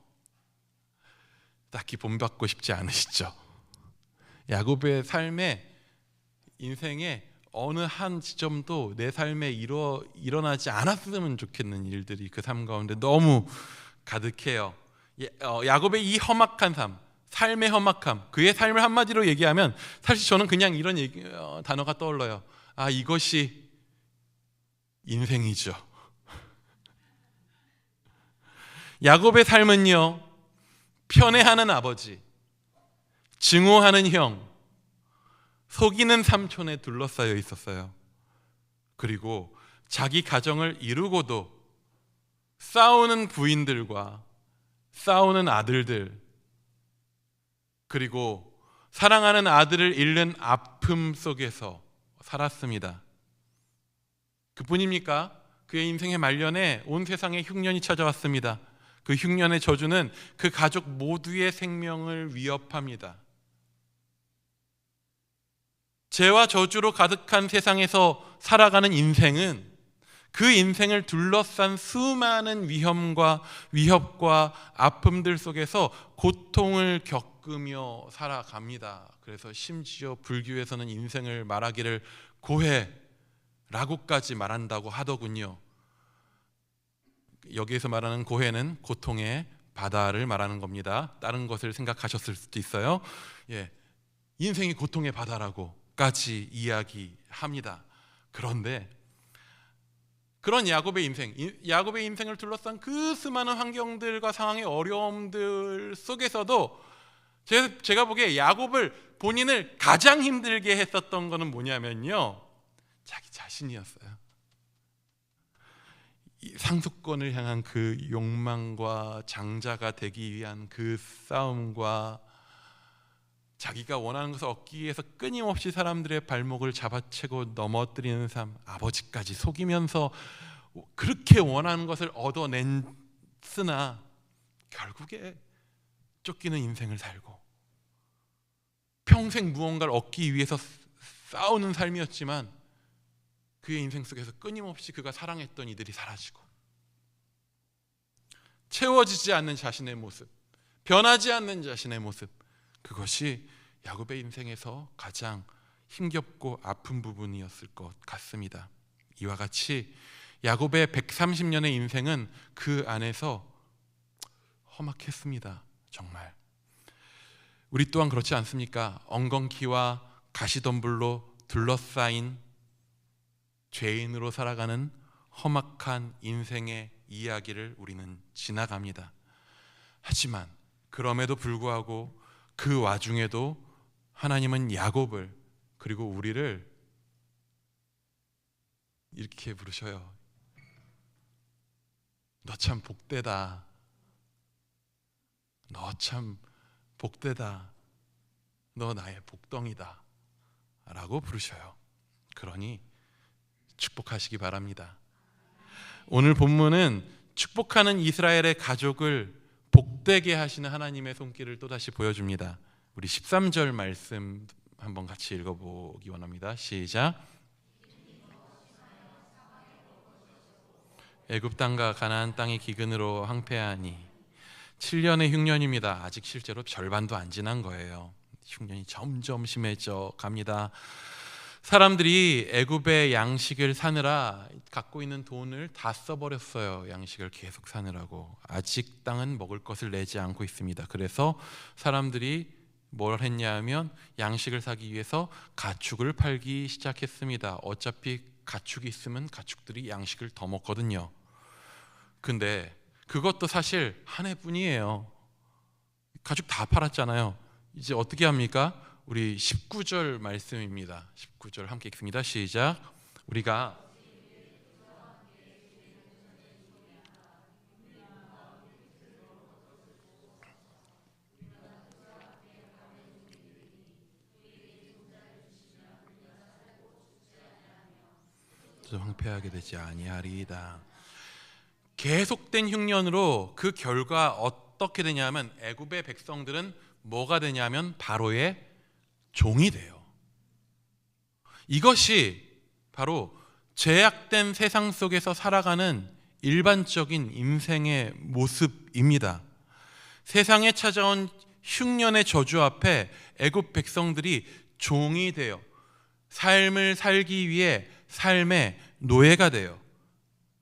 딱히 본받고 싶지 않으시죠? 야곱의 삶에, 인생에 어느 한 지점도 내 삶에 일어나지 않았으면 좋겠는 일들이 그 삶 가운데 너무 가득해요. 야곱의 이 험악한 삶의 험악함, 그의 삶을 한마디로 얘기하면 사실 저는 그냥 이런 단어가 떠올라요. 이것이 인생이죠. 야곱의 삶은요, 편애하는 아버지, 증오하는 형, 속이는 삼촌에 둘러싸여 있었어요. 그리고 자기 가정을 이루고도 싸우는 부인들과 싸우는 아들들, 그리고 사랑하는 아들을 잃는 아픔 속에서 살았습니다. 그뿐입니까? 그의 인생의 말년에 온 세상에 흉년이 찾아왔습니다. 그 흉년의 저주는 그 가족 모두의 생명을 위협합니다. 죄와 저주로 가득한 세상에서 살아가는 인생은 그 인생을 둘러싼 수많은 위협과 아픔들 속에서 고통을 겪으며 살아갑니다. 그래서 심지어 불교에서는 인생을 말하기를 고해라고까지 말한다고 하더군요. 여기에서 말하는 고해는 고통의 바다를 말하는 겁니다. 다른 것을 생각하셨을 수도 있어요. 인생이 고통의 바다라고까지 이야기합니다. 그런데 그런 야곱의 인생을 둘러싼 그 수많은 환경들과 상황의 어려움들 속에서도 제가 보기에 야곱을 본인을 가장 힘들게 했었던 것은 뭐냐면요, 자기 자신이었어요. 상속권을 향한 그 욕망과 장자가 되기 위한 그 싸움과 자기가 원하는 것을 얻기 위해서 끊임없이 사람들의 발목을 잡아채고 넘어뜨리는 삶, 아버지까지 속이면서 그렇게 원하는 것을 얻어냈으나 결국에 쫓기는 인생을 살고 평생 무언가를 얻기 위해서 싸우는 삶이었지만 그의 인생 속에서 끊임없이 그가 사랑했던 이들이 사라지고 채워지지 않는 자신의 모습, 변하지 않는 자신의 모습, 그것이 야곱의 인생에서 가장 힘겹고 아픈 부분이었을 것 같습니다. 이와 같이 야곱의 130년의 인생은 그 안에서 험악했습니다. 정말. 우리 또한 그렇지 않습니까? 엉겅퀴와 가시덤불로 둘러싸인 죄인으로 살아가는 험악한 인생의 이야기를 우리는 지나갑니다. 하지만 그럼에도 불구하고 그 와중에도 하나님은 야곱을 그리고 우리를 이렇게 부르셔요. 너 참 복되다. 너 참 복되다. 너 나의 복덩이다. 라고 부르셔요. 그러니 축복하시기 바랍니다. 오늘 본문은 축복하는 이스라엘의 가족을 복되게 하시는 하나님의 손길을 또다시 보여줍니다. 우리 13절 말씀 한번 같이 읽어보기 원합니다. 시작. 애굽 땅과 가나안 땅이 기근으로 황폐하니 7년의 흉년입니다. 아직 실제로 절반도 안 지난 거예요. 흉년이 점점 심해져 갑니다. 사람들이 애굽의 양식을 사느라 갖고 있는 돈을 다 써버렸어요. 양식을 계속 사느라고. 아직 땅은 먹을 것을 내지 않고 있습니다. 그래서 사람들이 뭘 했냐 하면 양식을 사기 위해서 가축을 팔기 시작했습니다. 어차피 가축이 있으면 가축들이 양식을 더 먹거든요. 근데 그것도 사실 한 해뿐이에요. 가축 다 팔았잖아요. 이제 어떻게 합니까? 우리 19절 말씀입니다. 19절 함께 읽습니다. 시작. 우리가 황폐하게 되지 아니하리이다. 계속된 흉년으로 그 결과 어떻게 되냐면 애굽의 백성들은 뭐가 되냐면 바로의 종이 돼요. 이것이 바로 죄악된 세상 속에서 살아가는 일반적인 인생의 모습입니다. 세상에 찾아온 흉년의 저주 앞에 애굽 백성들이 종이 돼요. 삶을 살기 위해 삶의 노예가 돼요.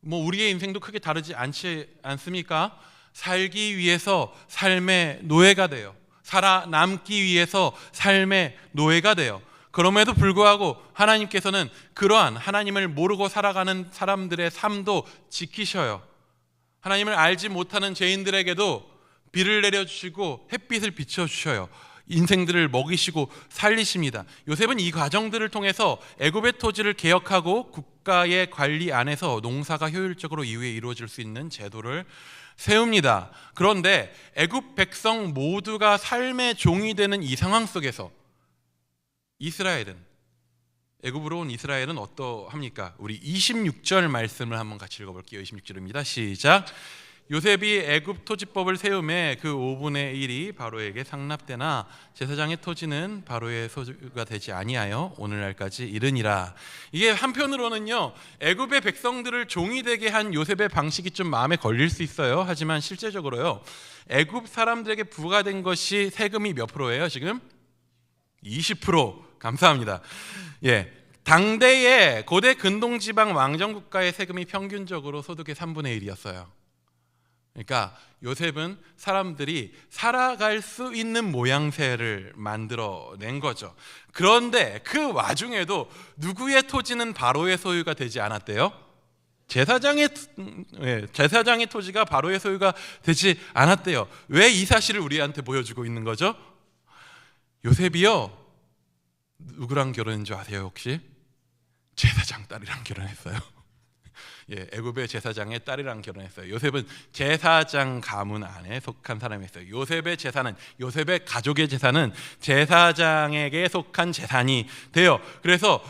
우리의 인생도 크게 다르지 않지 않습니까? 살기 위해서 삶의 노예가 돼요. 살아남기 위해서 삶의 노예가 돼요. 그럼에도 불구하고 하나님께서는 그러한 하나님을 모르고 살아가는 사람들의 삶도 지키셔요. 하나님을 알지 못하는 죄인들에게도 비를 내려주시고 햇빛을 비춰주셔요. 인생들을 먹이시고 살리십니다. 요셉은 이 과정들을 통해서 애굽의 토지를 개혁하고 국가의 관리 안에서 농사가 효율적으로 이후에 이루어질 수 있는 제도를 세웁니다. 그런데 애굽 백성 모두가 삶의 종이 되는 이 상황 속에서 애굽으로 온 이스라엘은 어떠합니까? 우리 26절 말씀을 한번 같이 읽어볼게요. 26절입니다. 시작. 요셉이 애굽 토지법을 세우매 그 5분의 1이 바로에게 상납되나 제사장의 토지는 바로의 소유가 되지 아니하여 오늘날까지 이르니라. 이게 한편으로는요, 애굽의 백성들을 종이 되게 한 요셉의 방식이 좀 마음에 걸릴 수 있어요. 하지만 실제적으로요, 애굽 사람들에게 부과된 것이 세금이 몇 프로예요? 지금 20%. 감사합니다. 예, 당대의 고대 근동지방 왕정국가의 세금이 평균적으로 소득의 3분의 1이었어요. 그러니까 요셉은 사람들이 살아갈 수 있는 모양새를 만들어낸 거죠. 그런데 그 와중에도 누구의 토지는 바로의 소유가 되지 않았대요? 제사장의 토지가 바로의 소유가 되지 않았대요. 왜 이 사실을 우리한테 보여주고 있는 거죠? 요셉이요, 누구랑 결혼한 줄 아세요 혹시? 제사장 딸이랑 결혼했어요. 예, 애굽의 제사장의 딸이랑 결혼했어요. 요셉은 제사장 가문 안에 속한 사람이었어요. 요셉의 재산은, 요셉의 가족의 재산은 제사장에게 속한 재산이 돼요. 그래서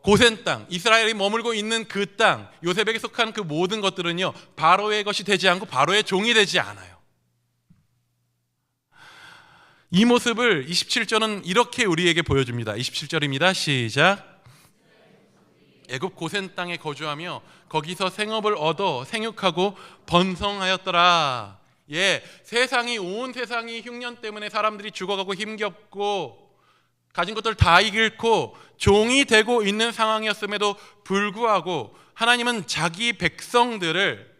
고센 땅, 이스라엘이 머물고 있는 그 땅, 요셉에게 속한 그 모든 것들은요, 바로의 것이 되지 않고 바로의 종이 되지 않아요. 이 모습을 27절은 이렇게 우리에게 보여줍니다. 27절입니다. 시작. 애굽 고센 땅에 거주하며 거기서 생업을 얻어 생육하고 번성하였더라. 예, 온 세상이 흉년 때문에 사람들이 죽어가고 힘겹고 가진 것들 다 잃고 종이 되고 있는 상황이었음에도 불구하고 하나님은 자기 백성들을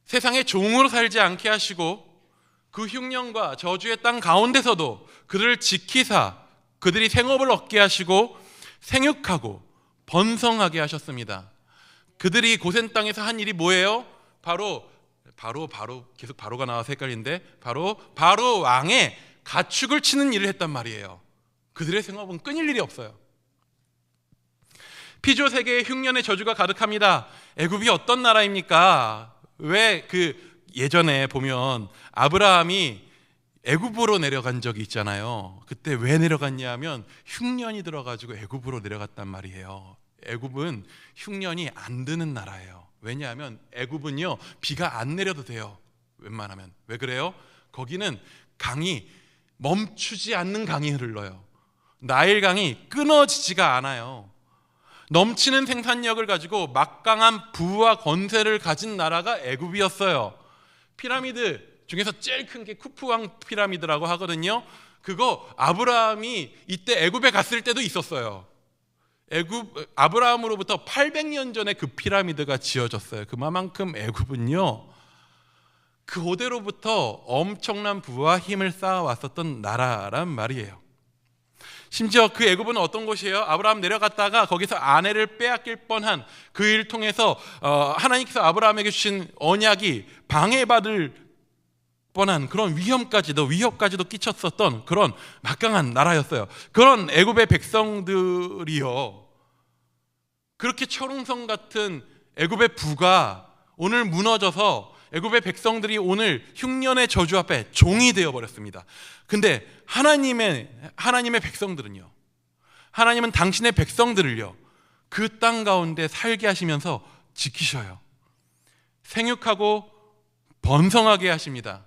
세상의 종으로 살지 않게 하시고 그 흉년과 저주의 땅 가운데서도 그들을 지키사 그들이 생업을 얻게 하시고 생육하고 번성하게 하셨습니다. 그들이 고센 땅에서 한 일이 뭐예요? 바로 계속 바로가 나와서 헷갈리는데 바로 왕의 가축을 치는 일을 했단 말이에요. 그들의 생업은 끊일 일이 없어요. 피조 세계에 흉년의 저주가 가득합니다. 애굽이 어떤 나라입니까? 왜 예전에 보면 아브라함이 애굽으로 내려간 적이 있잖아요. 그때 왜 내려갔냐 하면 흉년이 들어가지고 애굽으로 내려갔단 말이에요. 애굽은 흉년이 안 드는 나라예요. 왜냐하면 애굽은요, 비가 안 내려도 돼요. 웬만하면. 왜 그래요? 거기는 강이 멈추지 않는 강이 흘러요. 나일강이 끊어지지가 않아요. 넘치는 생산력을 가지고 막강한 부와 권세를 가진 나라가 애굽이었어요. 피라미드 중에서 제일 큰 게 쿠프왕 피라미드라고 하거든요. 그거 아브라함이 이때 애굽에 갔을 때도 있었어요. 아브라함으로부터 800년 전에 그 피라미드가 지어졌어요. 그만큼 애굽은요, 그대로부터 엄청난 부와 힘을 쌓아왔었던 나라란 말이에요. 심지어 그 애굽은 어떤 곳이에요? 아브라함 내려갔다가 거기서 아내를 빼앗길 뻔한 그 일 통해서 하나님께서 아브라함에게 주신 언약이 방해받을 뻔한 그런 위협까지도 끼쳤었던 그런 막강한 나라였어요. 그런 애굽의 백성들이요, 그렇게 철옹성 같은 애굽의 부가 오늘 무너져서 애굽의 백성들이 오늘 흉년의 저주 앞에 종이 되어버렸습니다. 근데 하나님의 백성들은요, 하나님은 당신의 백성들을요, 그 땅 가운데 살게 하시면서 지키셔요. 생육하고 번성하게 하십니다.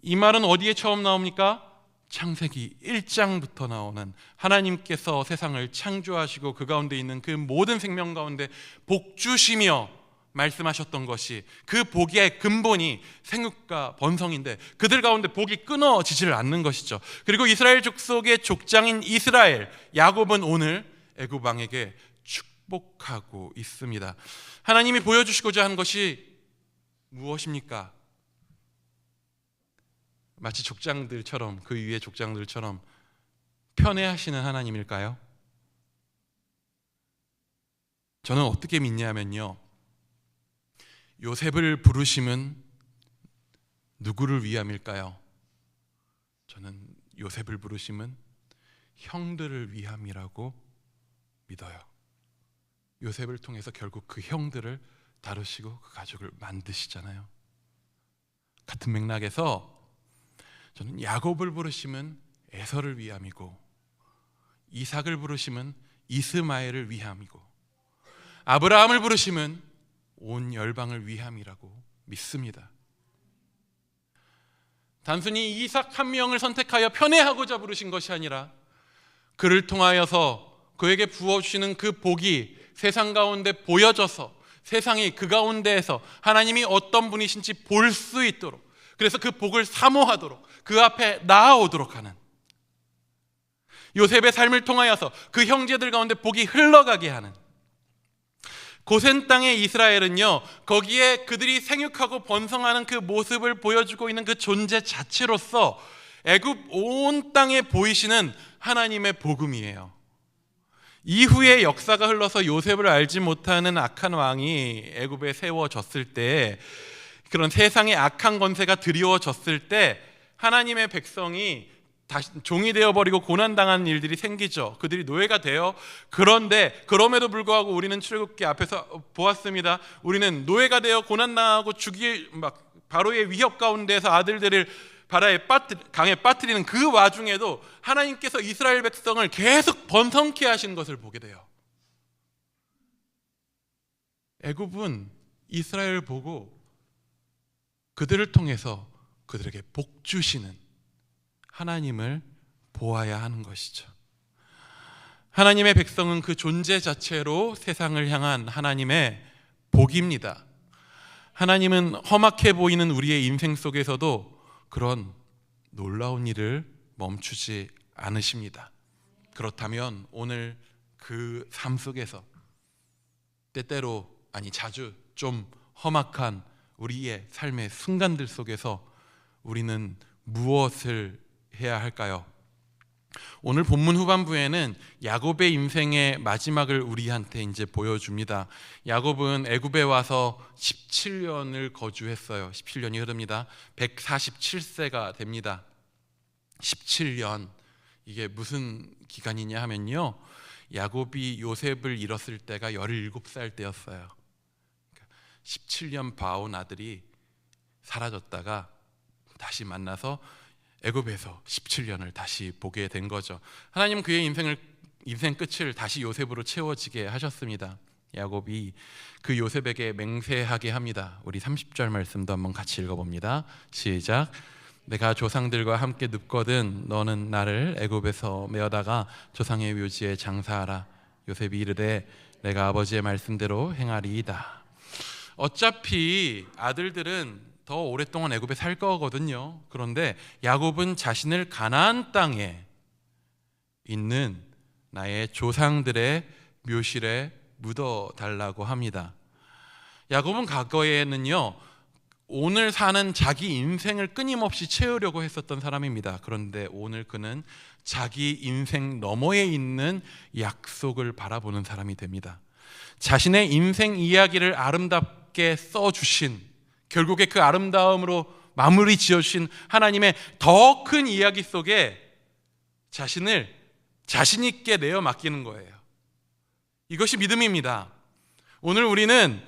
이 말은 어디에 처음 나옵니까? 창세기 1장부터 나오는 하나님께서 세상을 창조하시고 그 가운데 있는 그 모든 생명 가운데 복 주시며 말씀하셨던 것이, 그 복의 근본이 생육과 번성인데 그들 가운데 복이 끊어지질 않는 것이죠. 그리고 이스라엘 족속의 족장인 이스라엘 야곱은 오늘 애굽 왕에게 축복하고 있습니다. 하나님이 보여주시고자 한 것이 무엇입니까? 마치 족장들처럼, 그 위에 족장들처럼 편애하시는 하나님일까요? 저는 어떻게 믿냐면요, 요셉을 부르심은 누구를 위함일까요? 저는 요셉을 부르심은 형들을 위함이라고 믿어요. 요셉을 통해서 결국 그 형들을 다루시고 그 가족을 만드시잖아요. 같은 맥락에서 저는 야곱을 부르심은 에서를 위함이고, 이삭을 부르심은 이스마엘을 위함이고, 아브라함을 부르심은 온 열방을 위함이라고 믿습니다. 단순히 이삭 한 명을 선택하여 편애하고자 부르신 것이 아니라 그를 통하여서 그에게 부어주시는 그 복이 세상 가운데 보여져서 세상이 그 가운데에서 하나님이 어떤 분이신지 볼 수 있도록, 그래서 그 복을 사모하도록, 그 앞에 나아오도록 하는, 요셉의 삶을 통하여서 그 형제들 가운데 복이 흘러가게 하는, 고센 땅의 이스라엘은요, 거기에 그들이 생육하고 번성하는 그 모습을 보여주고 있는 그 존재 자체로서 애굽 온 땅에 보이시는 하나님의 복음이에요. 이후에 역사가 흘러서 요셉을 알지 못하는 악한 왕이 애굽에 세워졌을 때, 그런 세상의 악한 권세가 드리워졌을 때 하나님의 백성이 다시 종이 되어버리고 고난당하는 일들이 생기죠. 그들이 노예가 돼요. 그런데 그럼에도 불구하고 우리는 출애굽기 앞에서 보았습니다. 우리는 노예가 되어 고난당하고 바로의 위협 가운데서 아들들을 강에 빠뜨리는 그 와중에도 하나님께서 이스라엘 백성을 계속 번성케 하시는 것을 보게 돼요. 애굽은 이스라엘을 보고 그들을 통해서 그들에게 복 주시는 하나님을 보아야 하는 것이죠. 하나님의 백성은 그 존재 자체로 세상을 향한 하나님의 복입니다. 하나님은 험악해 보이는 우리의 인생 속에서도 그런 놀라운 일을 멈추지 않으십니다. 그렇다면 오늘 그 삶 속에서 때때로, 자주 좀 험악한 우리의 삶의 순간들 속에서 우리는 무엇을 해야 할까요? 오늘 본문 후반부에는 야곱의 인생의 마지막을 우리한테 이제 보여줍니다. 야곱은 애굽에 와서 17년을 거주했어요. 17년이 흐릅니다. 147세가 됩니다. 17년, 이게 무슨 기간이냐 하면요, 야곱이 요셉을 잃었을 때가 17살 때였어요. 17년 봐온 아들이 사라졌다가 다시 만나서 애굽에서 17년을 다시 보게 된 거죠. 하나님은 그의 인생 끝을 다시 요셉으로 채워지게 하셨습니다. 야곱이 그 요셉에게 맹세하게 합니다. 우리 30절 말씀도 한번 같이 읽어봅니다. 시작. 내가 조상들과 함께 눕거든 너는 나를 애굽에서 메어다가 조상의 묘지에 장사하라. 요셉이 이르되 내가 아버지의 말씀대로 행하리이다. 어차피 아들들은 더 오랫동안 애굽에 살 거거든요. 그런데 야곱은 자신을 가나안 땅에 있는 나의 조상들의 묘실에 묻어달라고 합니다. 야곱은 과거에는요, 오늘 사는 자기 인생을 끊임없이 채우려고 했었던 사람입니다. 그런데 오늘 그는 자기 인생 너머에 있는 약속을 바라보는 사람이 됩니다. 자신의 인생 이야기를 아름답게 써주신, 결국에 그 아름다움으로 마무리 지어주신 하나님의 더 큰 이야기 속에 자신을 자신 있게 내어 맡기는 거예요. 이것이 믿음입니다. 오늘 우리는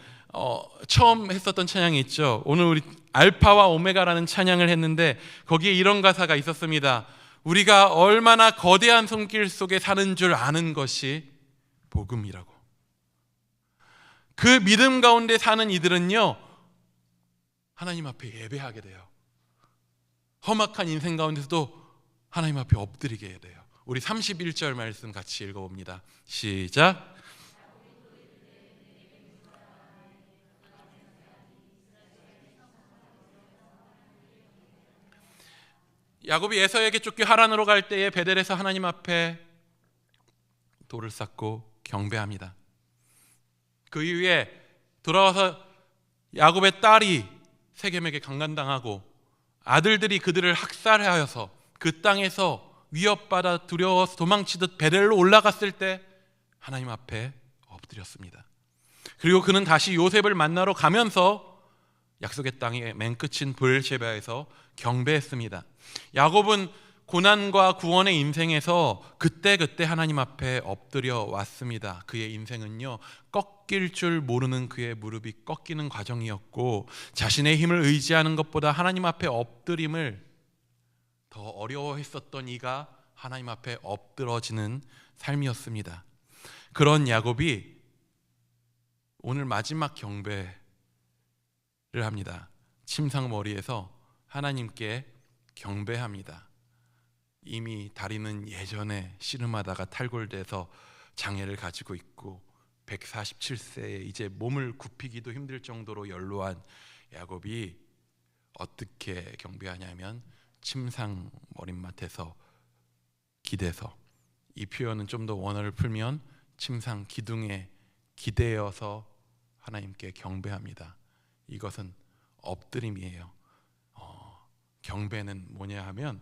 처음 했었던 찬양이 있죠. 오늘 우리 알파와 오메가라는 찬양을 했는데 거기에 이런 가사가 있었습니다. 우리가 얼마나 거대한 손길 속에 사는 줄 아는 것이 복음이라고. 그 믿음 가운데 사는 이들은요, 하나님 앞에 예배하게 돼요. 험악한 인생 가운데서도 하나님 앞에 엎드리게 돼요. 우리 31절 말씀 같이 읽어봅니다. 시작. 야곱이 에서에게 쫓겨 하란으로 갈 때에 베델에서 하나님 앞에 돌을 쌓고 경배합니다. 그 이후에 돌아와서 야곱의 딸이 세겜에게 강간당하고 아들들이 그들을 학살하여서 그 땅에서 위협받아 두려워서 도망치듯 베델로 올라갔을 때 하나님 앞에 엎드렸습니다. 그리고 그는 다시 요셉을 만나러 가면서 약속의 땅의 맨 끝인 브엘셰바에서 경배했습니다. 야곱은 고난과 구원의 인생에서 그때그때 하나님 앞에 엎드려 왔습니다. 그의 인생은요, 꺾일 줄 모르는 그의 무릎이 꺾이는 과정이었고, 자신의 힘을 의지하는 것보다 하나님 앞에 엎드림을 더 어려워했었던 이가 하나님 앞에 엎드러지는 삶이었습니다. 그런 야곱이 오늘 마지막 경배를 합니다. 침상머리에서 하나님께 경배합니다. 이미 다리는 예전에 씨름하다가 탈골돼서 장애를 가지고 있고 147세에 이제 몸을 굽히기도 힘들 정도로 연로한 야곱이 어떻게 경배하냐면 침상 머릿맡에서 기대서, 이 표현은 좀 더 원어를 풀면 침상 기둥에 기대어서 하나님께 경배합니다. 이것은 엎드림이에요. 경배는 뭐냐 하면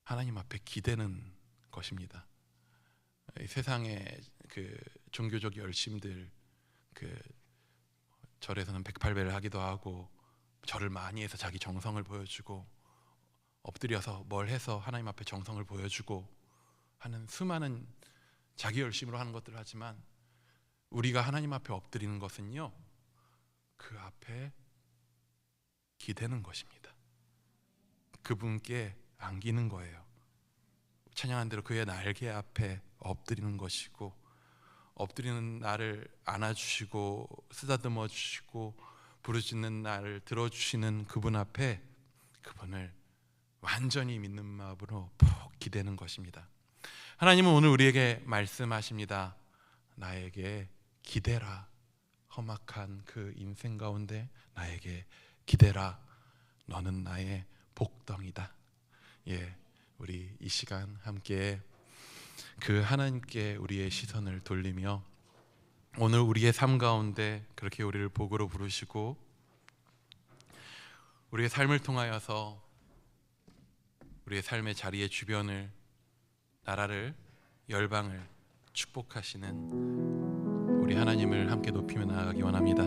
하나님 앞에 기대는 것입니다. 세상의 그 종교적 열심들, 그 절에서는 108배를 하기도 하고 절을 많이 해서 자기 정성을 보여주고 엎드려서 뭘 해서 하나님 앞에 정성을 보여주고 하는 수많은 자기 열심으로 하는 것들을 하지만, 우리가 하나님 앞에 엎드리는 것은요, 그 앞에 기대는 것입니다. 그분께 안기는 거예요. 찬양한 대로 그의 날개 앞에 엎드리는 것이고, 엎드리는 나를 안아주시고 쓰다듬어 주시고 부르짖는 나를 들어주시는 그분 앞에 그분을 완전히 믿는 마음으로 푹 기대는 것입니다. 하나님은 오늘 우리에게 말씀하십니다. 나에게 기대라. 험악한 그 인생 가운데 나에게 기대라. 너는 나의 복덩이다. 예, 우리 이 시간 함께 그 하나님께 우리의 시선을 돌리며 오늘 우리의 삶 가운데 그렇게 우리를 복으로 부르시고 우리의 삶을 통하여서 우리의 삶의 자리의 주변을, 나라를, 열방을 축복하시는 우리 하나님을 함께 높이며 나아가기 원합니다.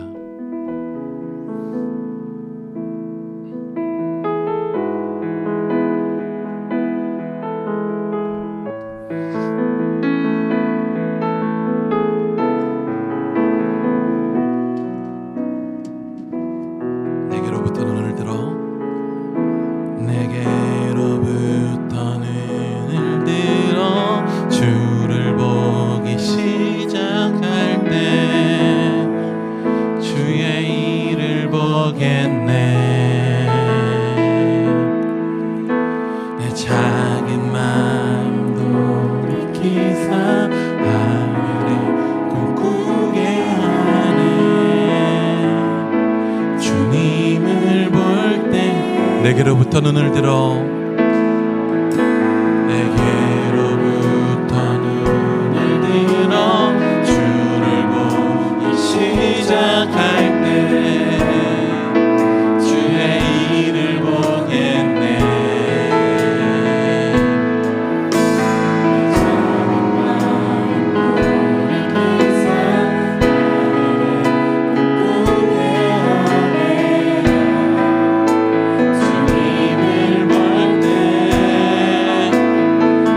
내게로부터 눈을 들어 주를 보기 시작할 때 주의 일을 보겠네. 내 작은 마음 돌이키사 하늘에 꿈꾸게 하네. 주님을 볼 때 내게로부터 눈을 들어 시작할 때 주의 일을 보겠네. 작은 마음 돌이키사 꿈꾸게 하네. 주님을 볼 때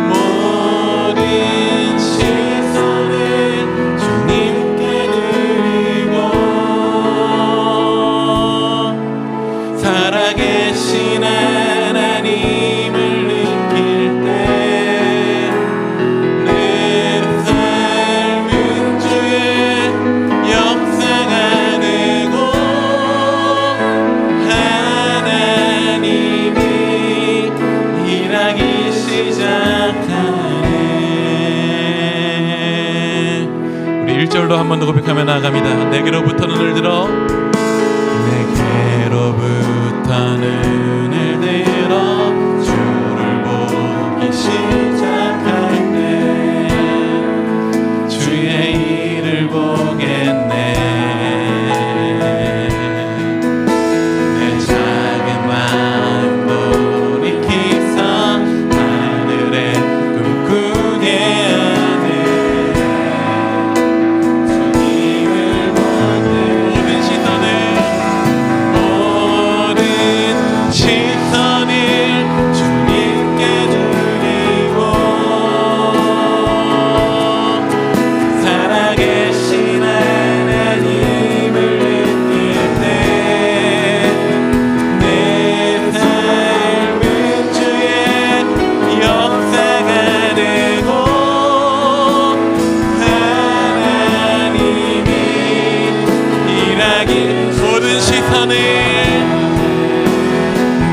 모든 시선을 주님께 살아계신 하나님을 느낄 때 내 삶은 주의 역사가 되고 하나님이 일하기 시작하네. 우리 1절로 한 번 더 고백하며 나아갑니다. 내게로부터 눈을 들어 내게로부터 눈을 들어 주를 보기 시작할 때 주의 일을 보겠네. 내 작은 마음 돌이키사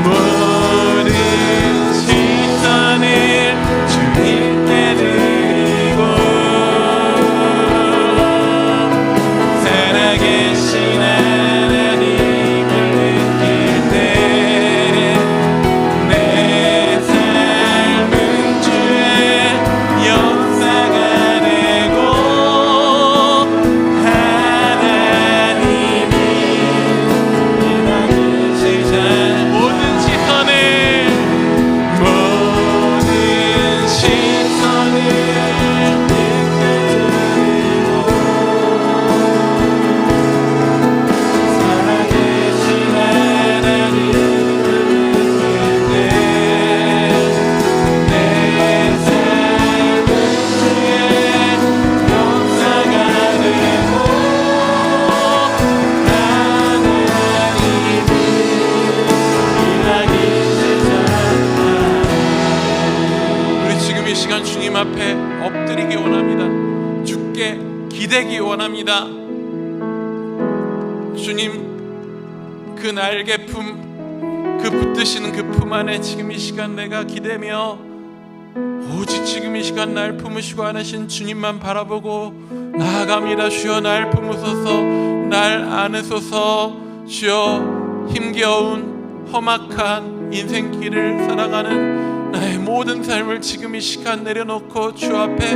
모든 시선을 주님께 드리고 살아계신 하나님을 느낄 때 내 삶은 주의 역사가 되고 하나님이 일하시자 모든 시선을 주님 앞에 엎드리기 원합니다. 주께 기대기 원합니다. 주님, 그 날개품, 그 붙드시는 그 품 안에 지금 이 시간 내가 기대며 오직 지금 이 시간 날 품으시고 안으신 주님만 바라보고 나아갑니다. 주여 날 품으소서, 날 안으소서. 주여 힘겨운 험악한 인생길을 살아가는 나의 모든 삶을 지금 이 시간 내려놓고 주 앞에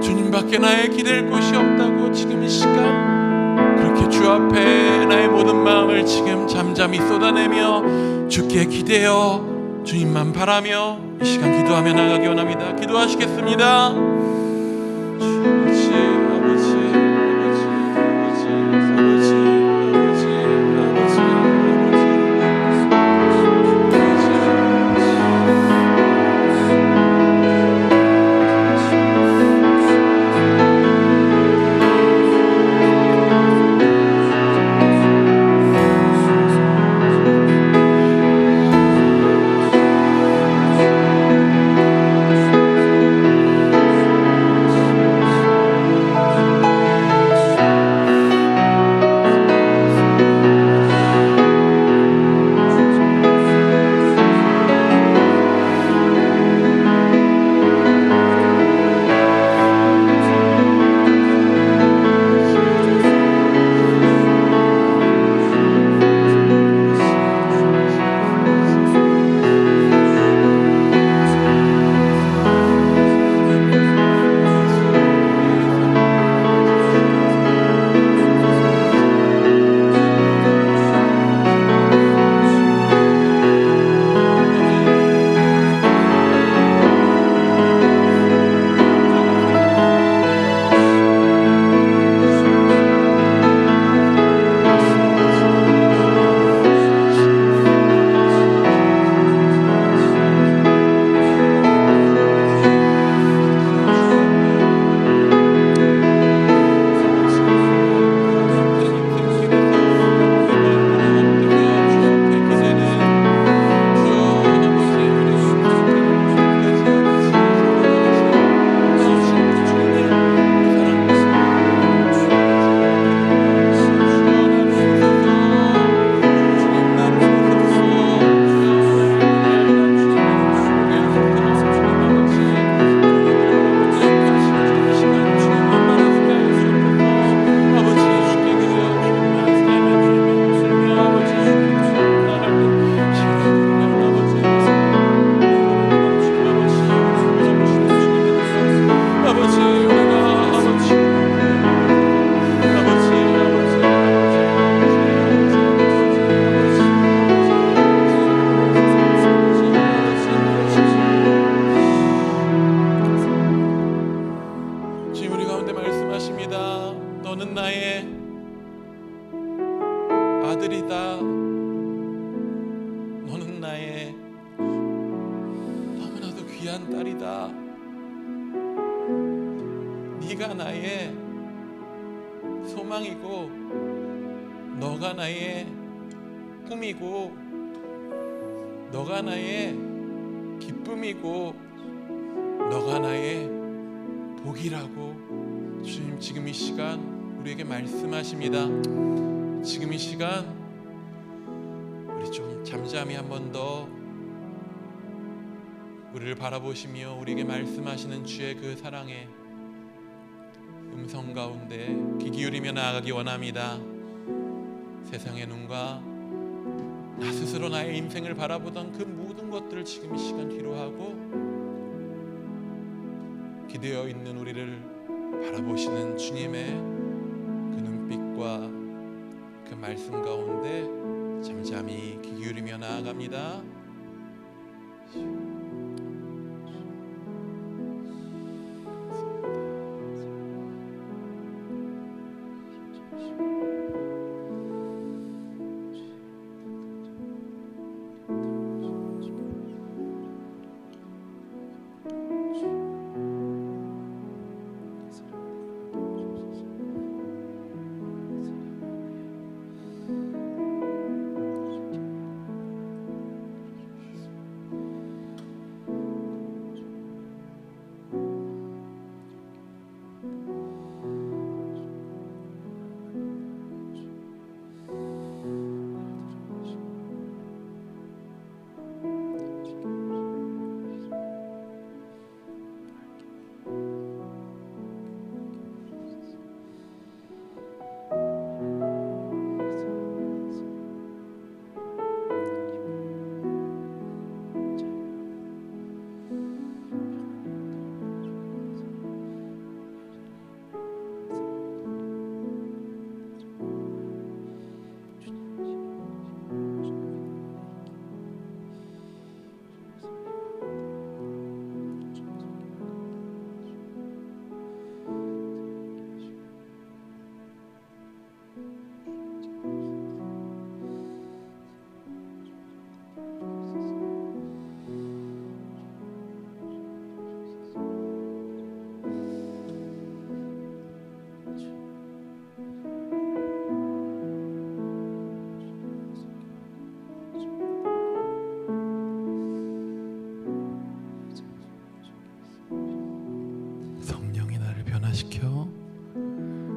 주님밖에 나의 기댈 곳이 없다고 지금 이 시간 그렇게 주 앞에 나의 모든 마음을 지금 잠잠히 쏟아내며 주께 기대어 주님만 바라며 이 시간 기도하며 나가기 원합니다. 기도하시겠습니다. 귀한 딸이다. 네가 나의 소망이고 너가 나의 꿈이고 너가 나의 기쁨이고 너가 나의 복이라고 주님 지금 이 시간 우리에게 말씀하십니다. 지금 이 시간 우리 좀 잠잠히 한 번 더 우리를 바라보시며 우리에게 말씀하시는 주의 그 사랑의 음성 가운데 귀 기울이며 나아가기 원합니다. 세상의 눈과 나 스스로 나의 인생을 바라보던 그 모든 것들을 지금 이 시간 뒤로 하고 기대어 있는 우리를 바라보시는 주님의 그 눈빛과 그 말씀 가운데 잠잠히 귀 기울이며 나아갑니다.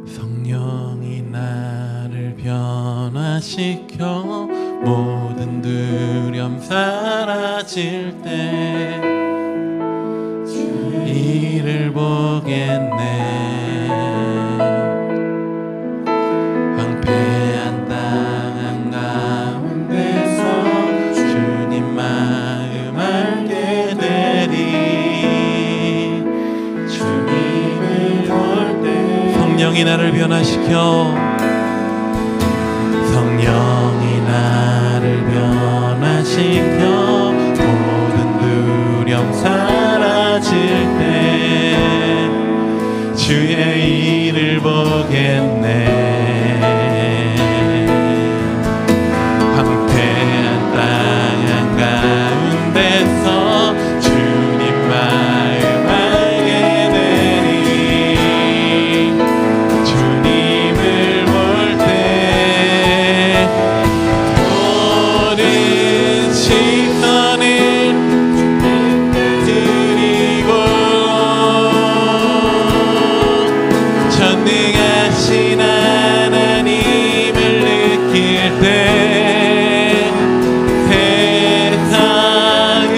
성령이 나를 변화시켜 모든 두려움 사라질 때 주의 일을 보겠네. 황폐한 땅 한가운데서 주님 마음 알게 되리. 주님을 볼 때 성령이 나를 변화시켜 성령이 나를 변화시켜 모든 두려움 사라질 때 주의 일을 보겠네. 황폐한 땅 한가운데서 주님 마음 알게 되리. 주님을 볼 때 모든 시선을 드리고 전능하신 하나님을 느낄 때 세상은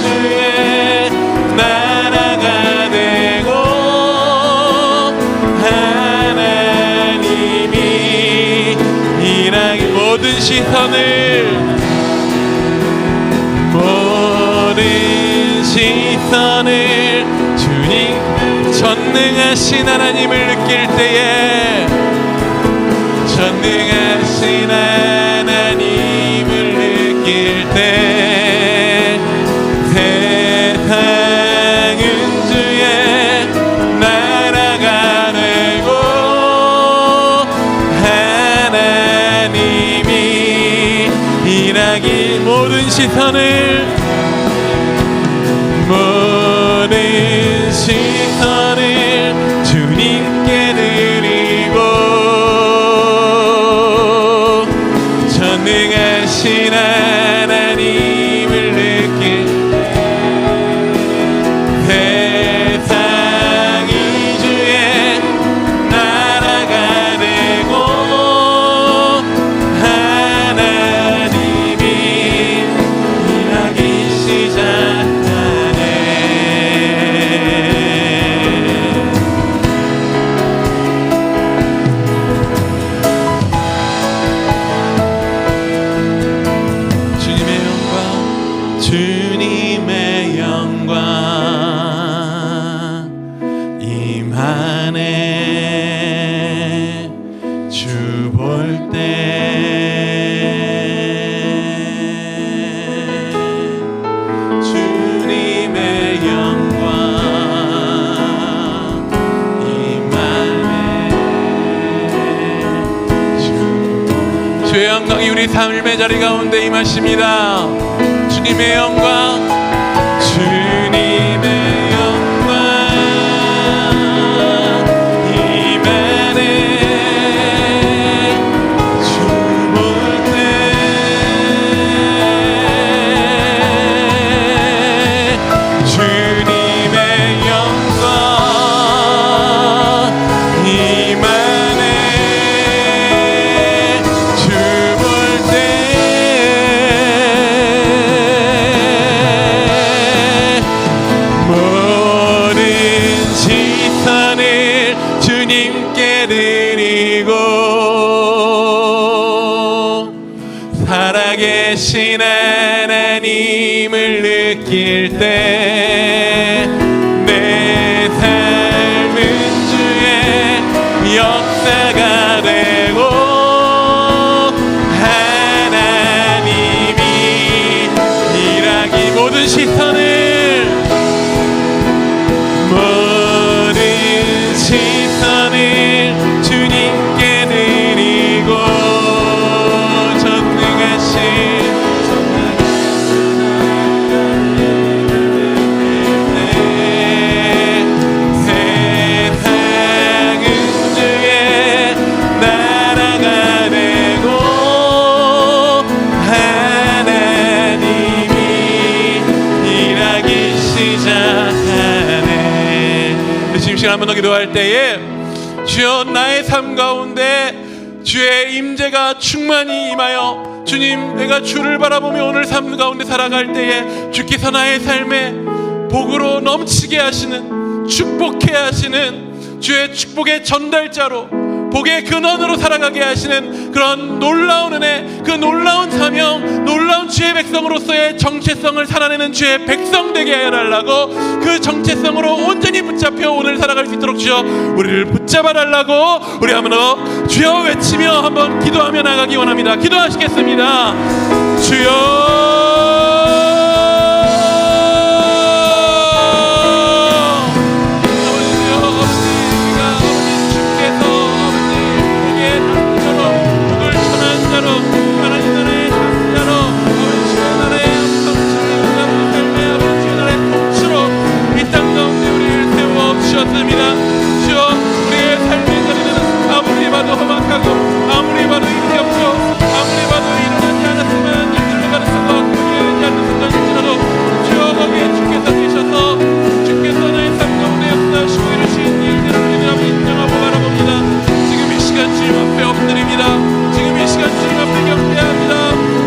주의 나라가 되고 하나님이 일하기 모든 시선을 주님 전능하신 하나님을 느낄 때에 전능하신 하나님을 느낄 때 세상은 주의 나라가 되고 하나님이 일하기 모든 시선을 주님께 드리고 전능하신 하나님을 느낄 세상이 주의 나라가 되고 주의 영광이 우리 삶의 자리 가운데 임하십니다. 주님의 영광, 주님의 영광 임하네. 주 볼 때 주님의 영광 임하네. 주 볼 때 모든 시선을 주님께 드리고 살아계신 하나님을 느낄 때 내 삶은 주의 역사가 되고 하나님이 일하기 모든 시선을 주님께 드리고 전능하신 세상은 주의 나라가 되고 하나님이 일하기 시작하네. 지금 시간 한번 더 기도할 때에 주여 나의 삶 가운데 주의 임재가 충만히 임하여 주님 내가 주를 바라보며 오늘 삶 가운데 살아갈 때에 주께서 나의 삶에 복으로 넘치게 하시는 축복해 하시는 주의 축복의 전달자로 복의 근원으로 살아가게 하시는 그런 놀라운 은혜, 그 놀라운 사명, 놀라운 주의 백성으로서의 정체성을 살아내는 주의 백성 되게 하여 달라고 그 정체성으로 온전히 붙잡혀 오늘 살아갈 수 있도록 주여 우리를 붙잡아 달라고 우리 한번 주여 외치며 한번 기도하며 나가기 원합니다. 기도하시겠습니다. 주여 주여 우리의 삶의 자리는 아무리 봐도 험악하고 아무리 봐도 힘이 없고 아무리 봐도 일어나지 않았지만 일들로 가는 순간 일어나지 않는 순간일지라도 주여 거기에 주께서 계셔서 주께서 나의 삶 가운데 역사하시고 이루신 일들을 우리는 인정하고 바라봅니다. 지금 이 시간 주님 앞에 엎드립니다. 지금 이 시간 주님 앞에 경배합니다.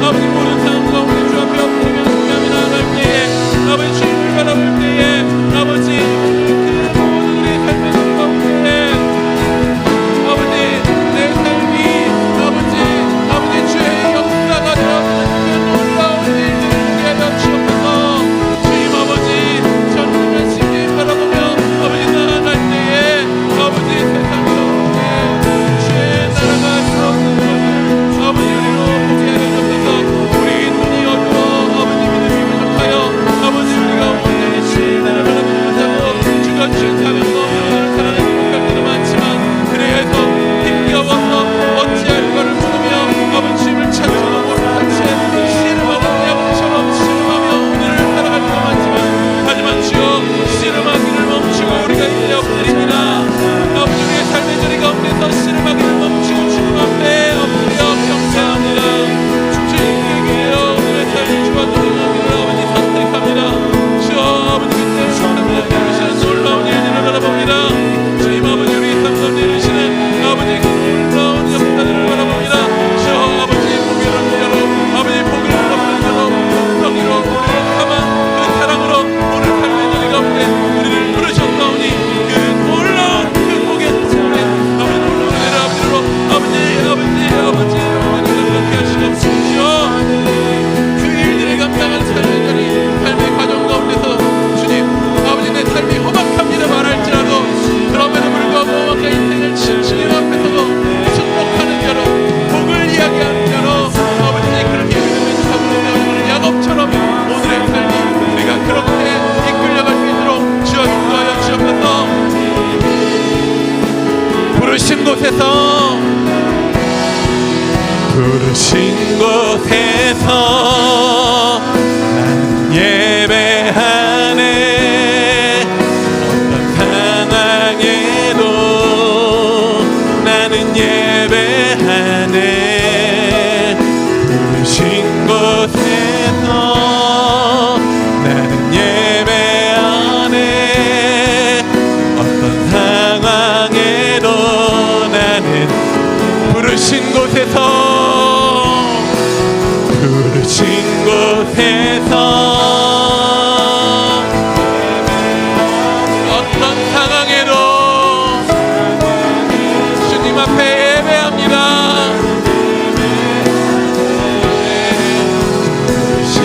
아버지 모든 삶 가운데 주 앞에 엎드리며 경배합니다. 할 때에 아버지 주님을 바라볼 때에 아버지 주의 나라가 곳에서 나는 예배하네. 어떤 상황에도 나는 예배하네. 부르신 곳에서 나는 예배하네. 어떤 상황에도 나는 부르신 곳에서 부르신 곳에서 어떤 상황에도 주님 앞에 예배합니다. 부르신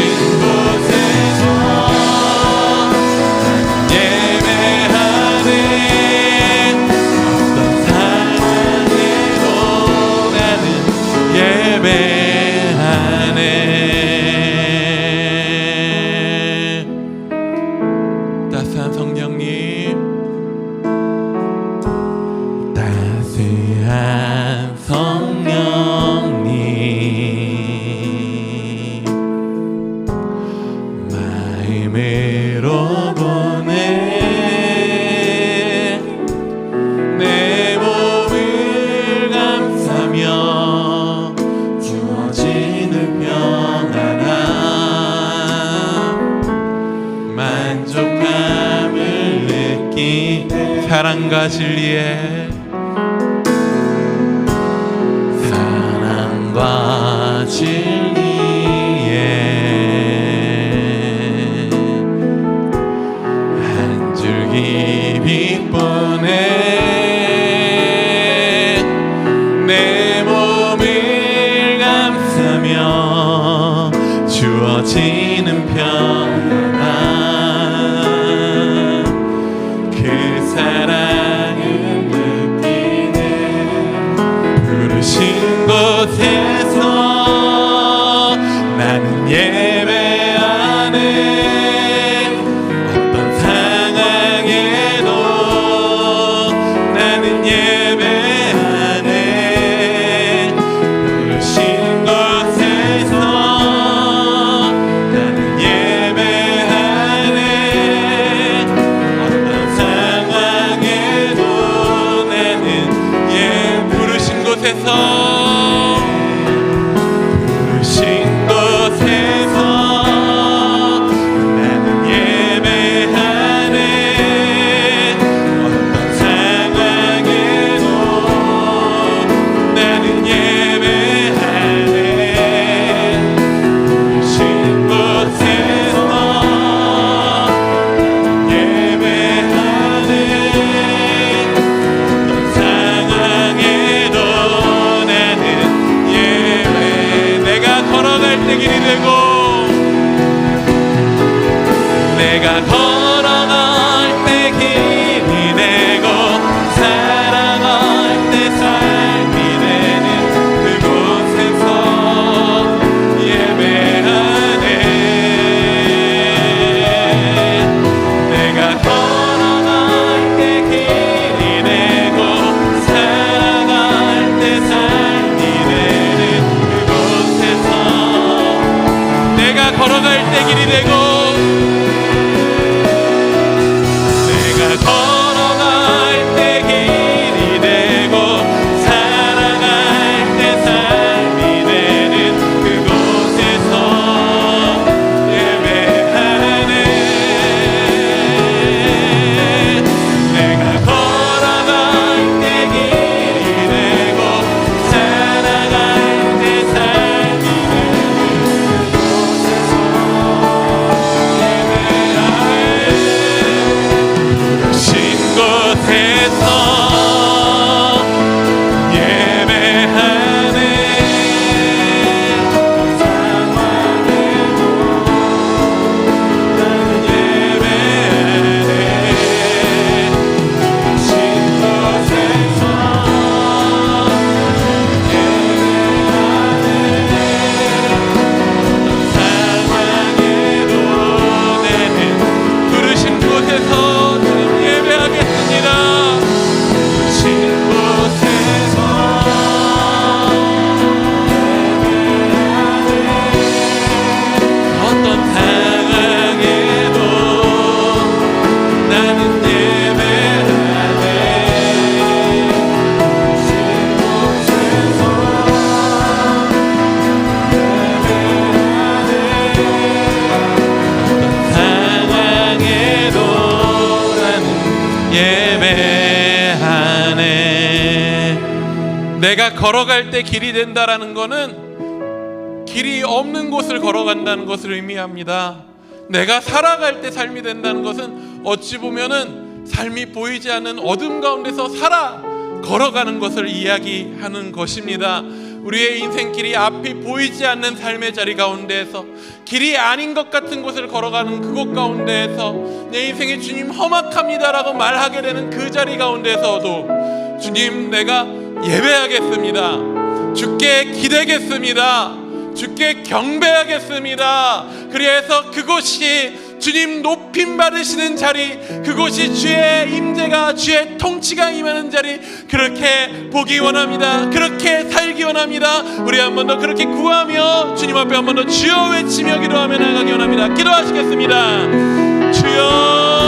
곳에서 예배하네. 어떤 상황에도 나는 예배하네. 따스한 성령님, 따스한 성령님, 마음으로 보내 내 몸을 감싸며 주어지는 평안함, 만족감을 느끼네. 사랑과 진리에 사랑과 진리에 한 줄기 빛보네. 내 몸을 감싸며 주어지는 평안함, 그 사랑을 느끼네. 부르신 곳에서 나는 예배하네. 어떤 상황에도 나는 예배하네. 부르신 곳에서 나는 예배하네. 어떤 상황에도 나는 부르신 곳에서 부르신 곳에서 나는 예배하네. 어떤 상황에도 나는 예배하네. 부르신 곳에서 예배하네. 어떤 상황에도 나는 예배. 내가 걸어갈 때 길이 되고 내가 걸어갈 때 길이 되고 살아갈 때 삶이 되는 그곳에서 예배하네. 내가 걸어갈 때 길이 되고 살아갈 때 삶이 되는 그곳에서 내가 걸어갈 때 길이 되고 내가 걸어갈 때 길이 된다라는 것은 길이 없는 곳을 걸어간다는 것을 의미합니다. 내가 살아갈 때 삶이 된다는 것은 어찌 보면은 삶이 보이지 않는 어둠 가운데서 걸어가는 것을 이야기하는 것입니다. 우리의 인생길이 앞이 보이지 않는 삶의 자리 가운데에서, 길이 아닌 것 같은 곳을 걸어가는 그곳 가운데에서 내 인생에 주님 험악합니다라고 말하게 되는 그 자리 가운데서도 주님, 내가 예배하겠습니다. 주께 기대겠습니다. 주께 경배하겠습니다. 그래서 그곳이 주님 높임 받으시는 자리, 그곳이 주의 임재가, 주의 통치가 임하는 자리, 그렇게 보기 원합니다. 그렇게 살기 원합니다. 우리 한 번 더 그렇게 구하며 주님 앞에 한 번 더 주여 외치며 기도하며 나가기 원합니다. 기도하시겠습니다. 주여,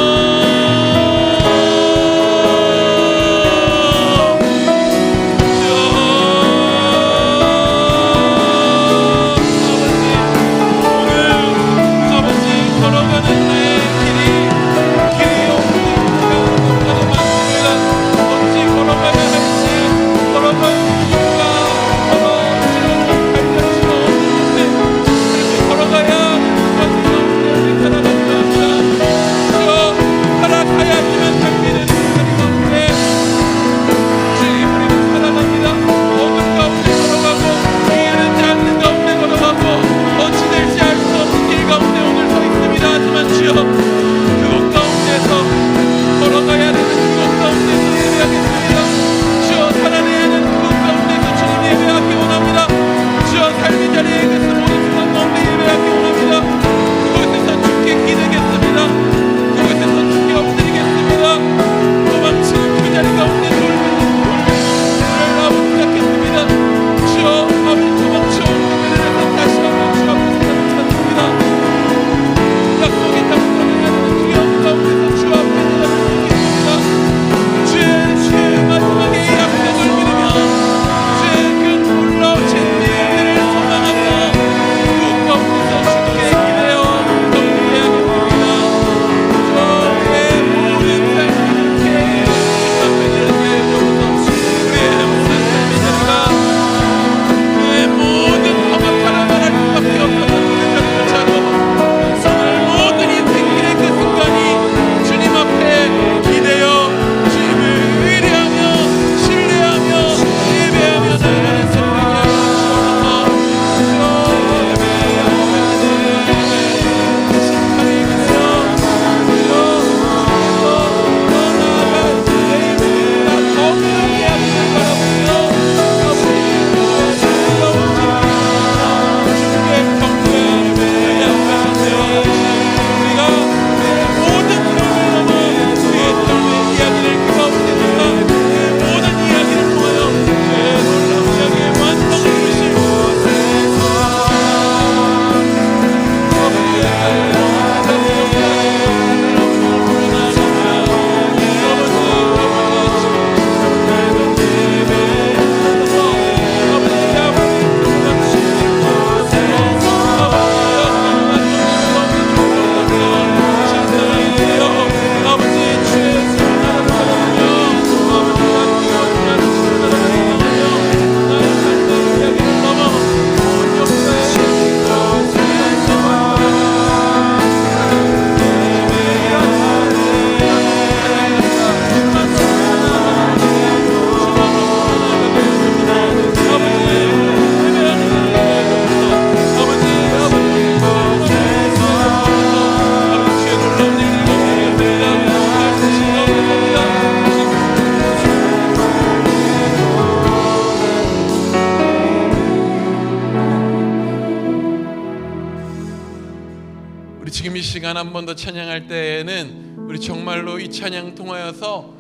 지금 이 시간 한 번 더 찬양할 때에는 우리 정말로 이 찬양 통하여서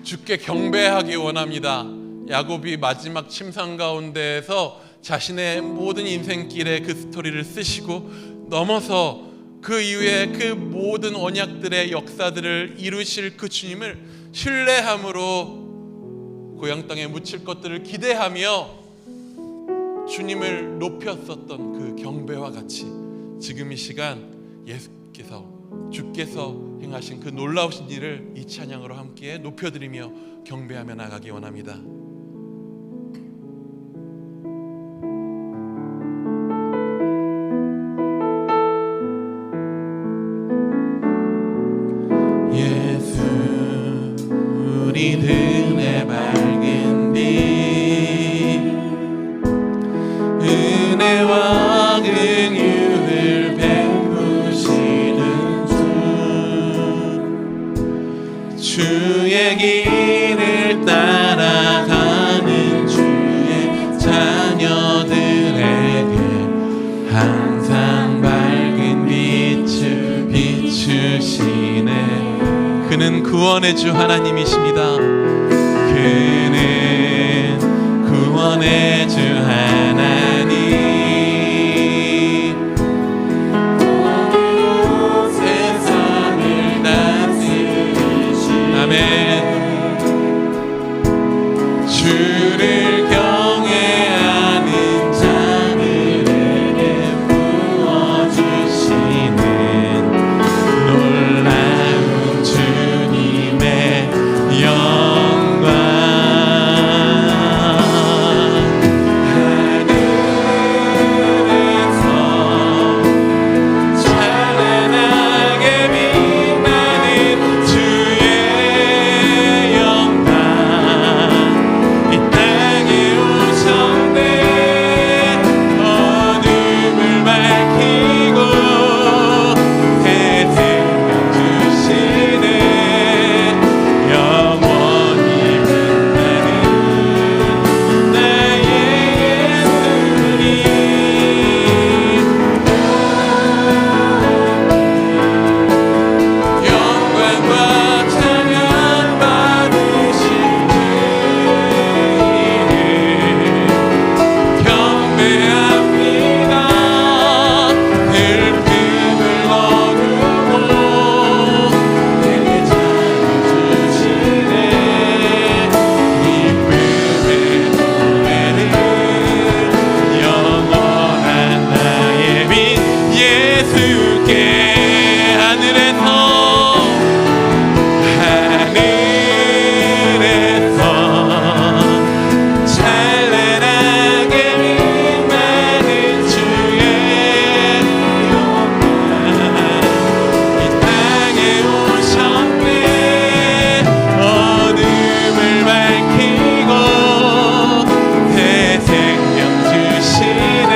주께 경배하기 원합니다. 야곱이 마지막 침상 가운데에서 자신의 모든 인생길의 그 스토리를 쓰시고 넘어서 그 이후에 그 모든 언약들의 역사들을 이루실 그 주님을 신뢰함으로 고향 땅에 묻힐 것들을 기대하며 주님을 높였었던 그 경배와 같이 지금 이 시간 예수께서, 주께서 행하신 그 놀라우신 일을 이 찬양으로 함께 높여드리며 경배하며 나가기 원합니다. 항상 밝은 빛을 비추시네. 그는 구원의 주 하나님이십니다. 그는 구원의 주 하나님, 세상을 다스리시네. 아멘. 주를 경외하는 자들에게 부어주시는 놀라운 주님의 영광. 하늘에서 찬란하게 빛나는 주의 영광. 이 땅에 오셨네. 어둠을 밝히고 새 생명 주시네. 영원히 빛나는 나의 예수님. 영광과 찬양 받으실 주님 경배합니다. 슬픔을 거두고 내게 찾아주시네. 기쁨의 노래를 영원한 나의 빛 예수께. 하늘에서 찬란하게 빛나는 주의 영광. 이 땅에 오셨네. 어둠을 밝히고 새 생명 주시네.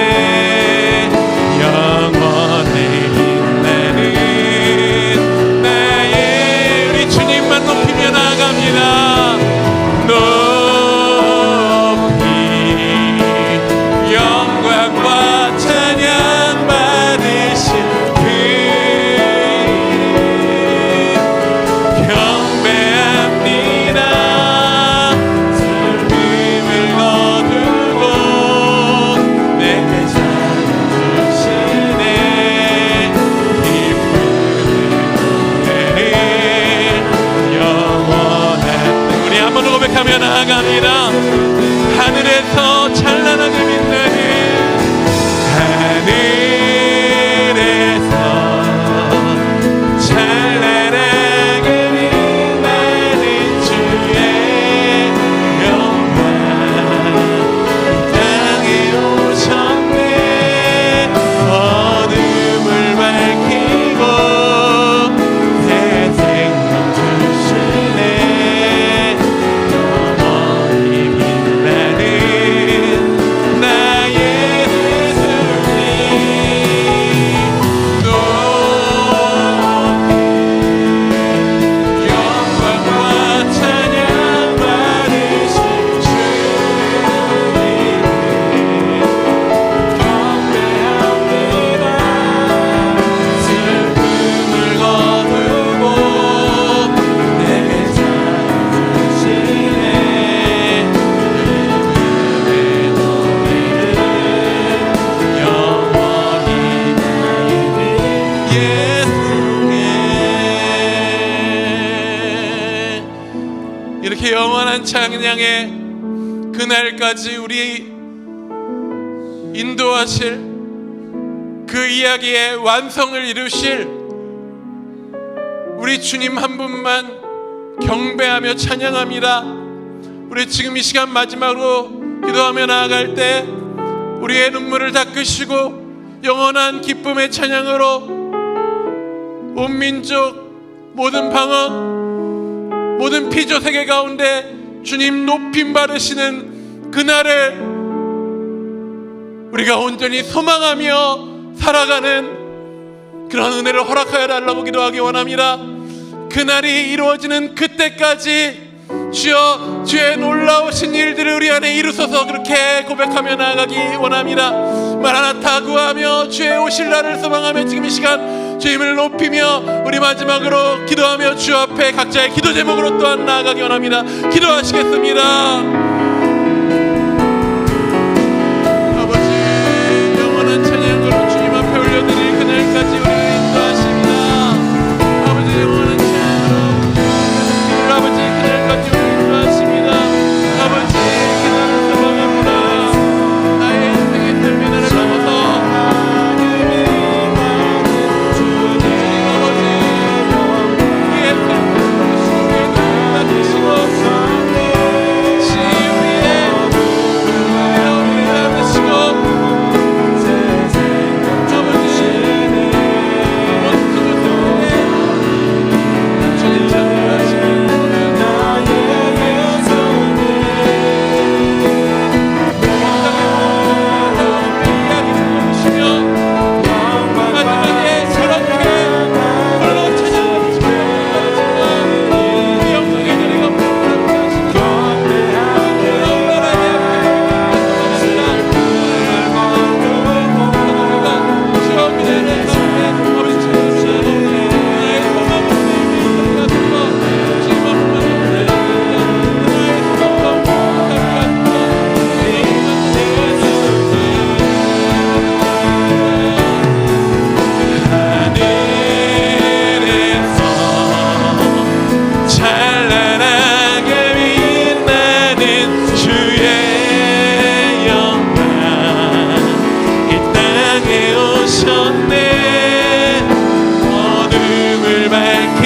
영원히 빛나는 나의 우리 주님만 높이며 나아갑니다. 높이 영광과 찬양 받으실 그 경배합니다. 슬픔을 거두고 내게 찾아주시네. 기쁨의 영원한 우리 한번 고백하며 나아갑니다. 하늘에서 찬란하게 빛나는 하늘에서 찬란하게 빛나는 주의 영광. 이 땅에 오셨네. 어둠을 밝히고 새 생명 주시네. 영원히 빛나는 나의 예수님. 높이 영광과 찬양 받으실 주님 경배합니다. 슬픔을 거두고 내게 찾아주시네. 기쁨의 노래를 영원히 나의 빛 예수께. 이렇게 영원한 찬양의 그날까지 우리 인도하실 그 이야기의 완성을 이루실 우리 주님 한 분만 경배하며 찬양합니다. 우리 지금 이 시간 마지막으로 기도하며 나아갈 때 우리의 눈물을 닦으시고 영원한 기쁨의 찬양으로 온 민족, 모든 방언, 모든 피조 세계 가운데 주님 높임 받으시는 그날을 우리가 온전히 소망하며 살아가는 그런 은혜를 허락하여 달라고 기도하기 원합니다. 그날이 이루어지는 그때까지 주여, 주의 놀라우신 일들을 우리 안에 이루소서. 그렇게 고백하며 나아가기 원합니다. 마라나타 구하며 주의 오실 날을 소망하며 지금 이 시간 주님을 높이며 우리 마지막으로 기도하며 주 앞에 각자의 기도 제목으로 또한 나아가기 원합니다. 기도하시겠습니다. 아버지, 영원한 찬양으로 주님 앞에 올려드릴 그날까지 우리를 인도하십니다. 아버지, 영원한 찬양으로 아버지 그날까지 우리를 인도하십니다. 아버지, 기도를 소망합니다. 나의 인생의 terminal을 넘어서 어둠을 밝히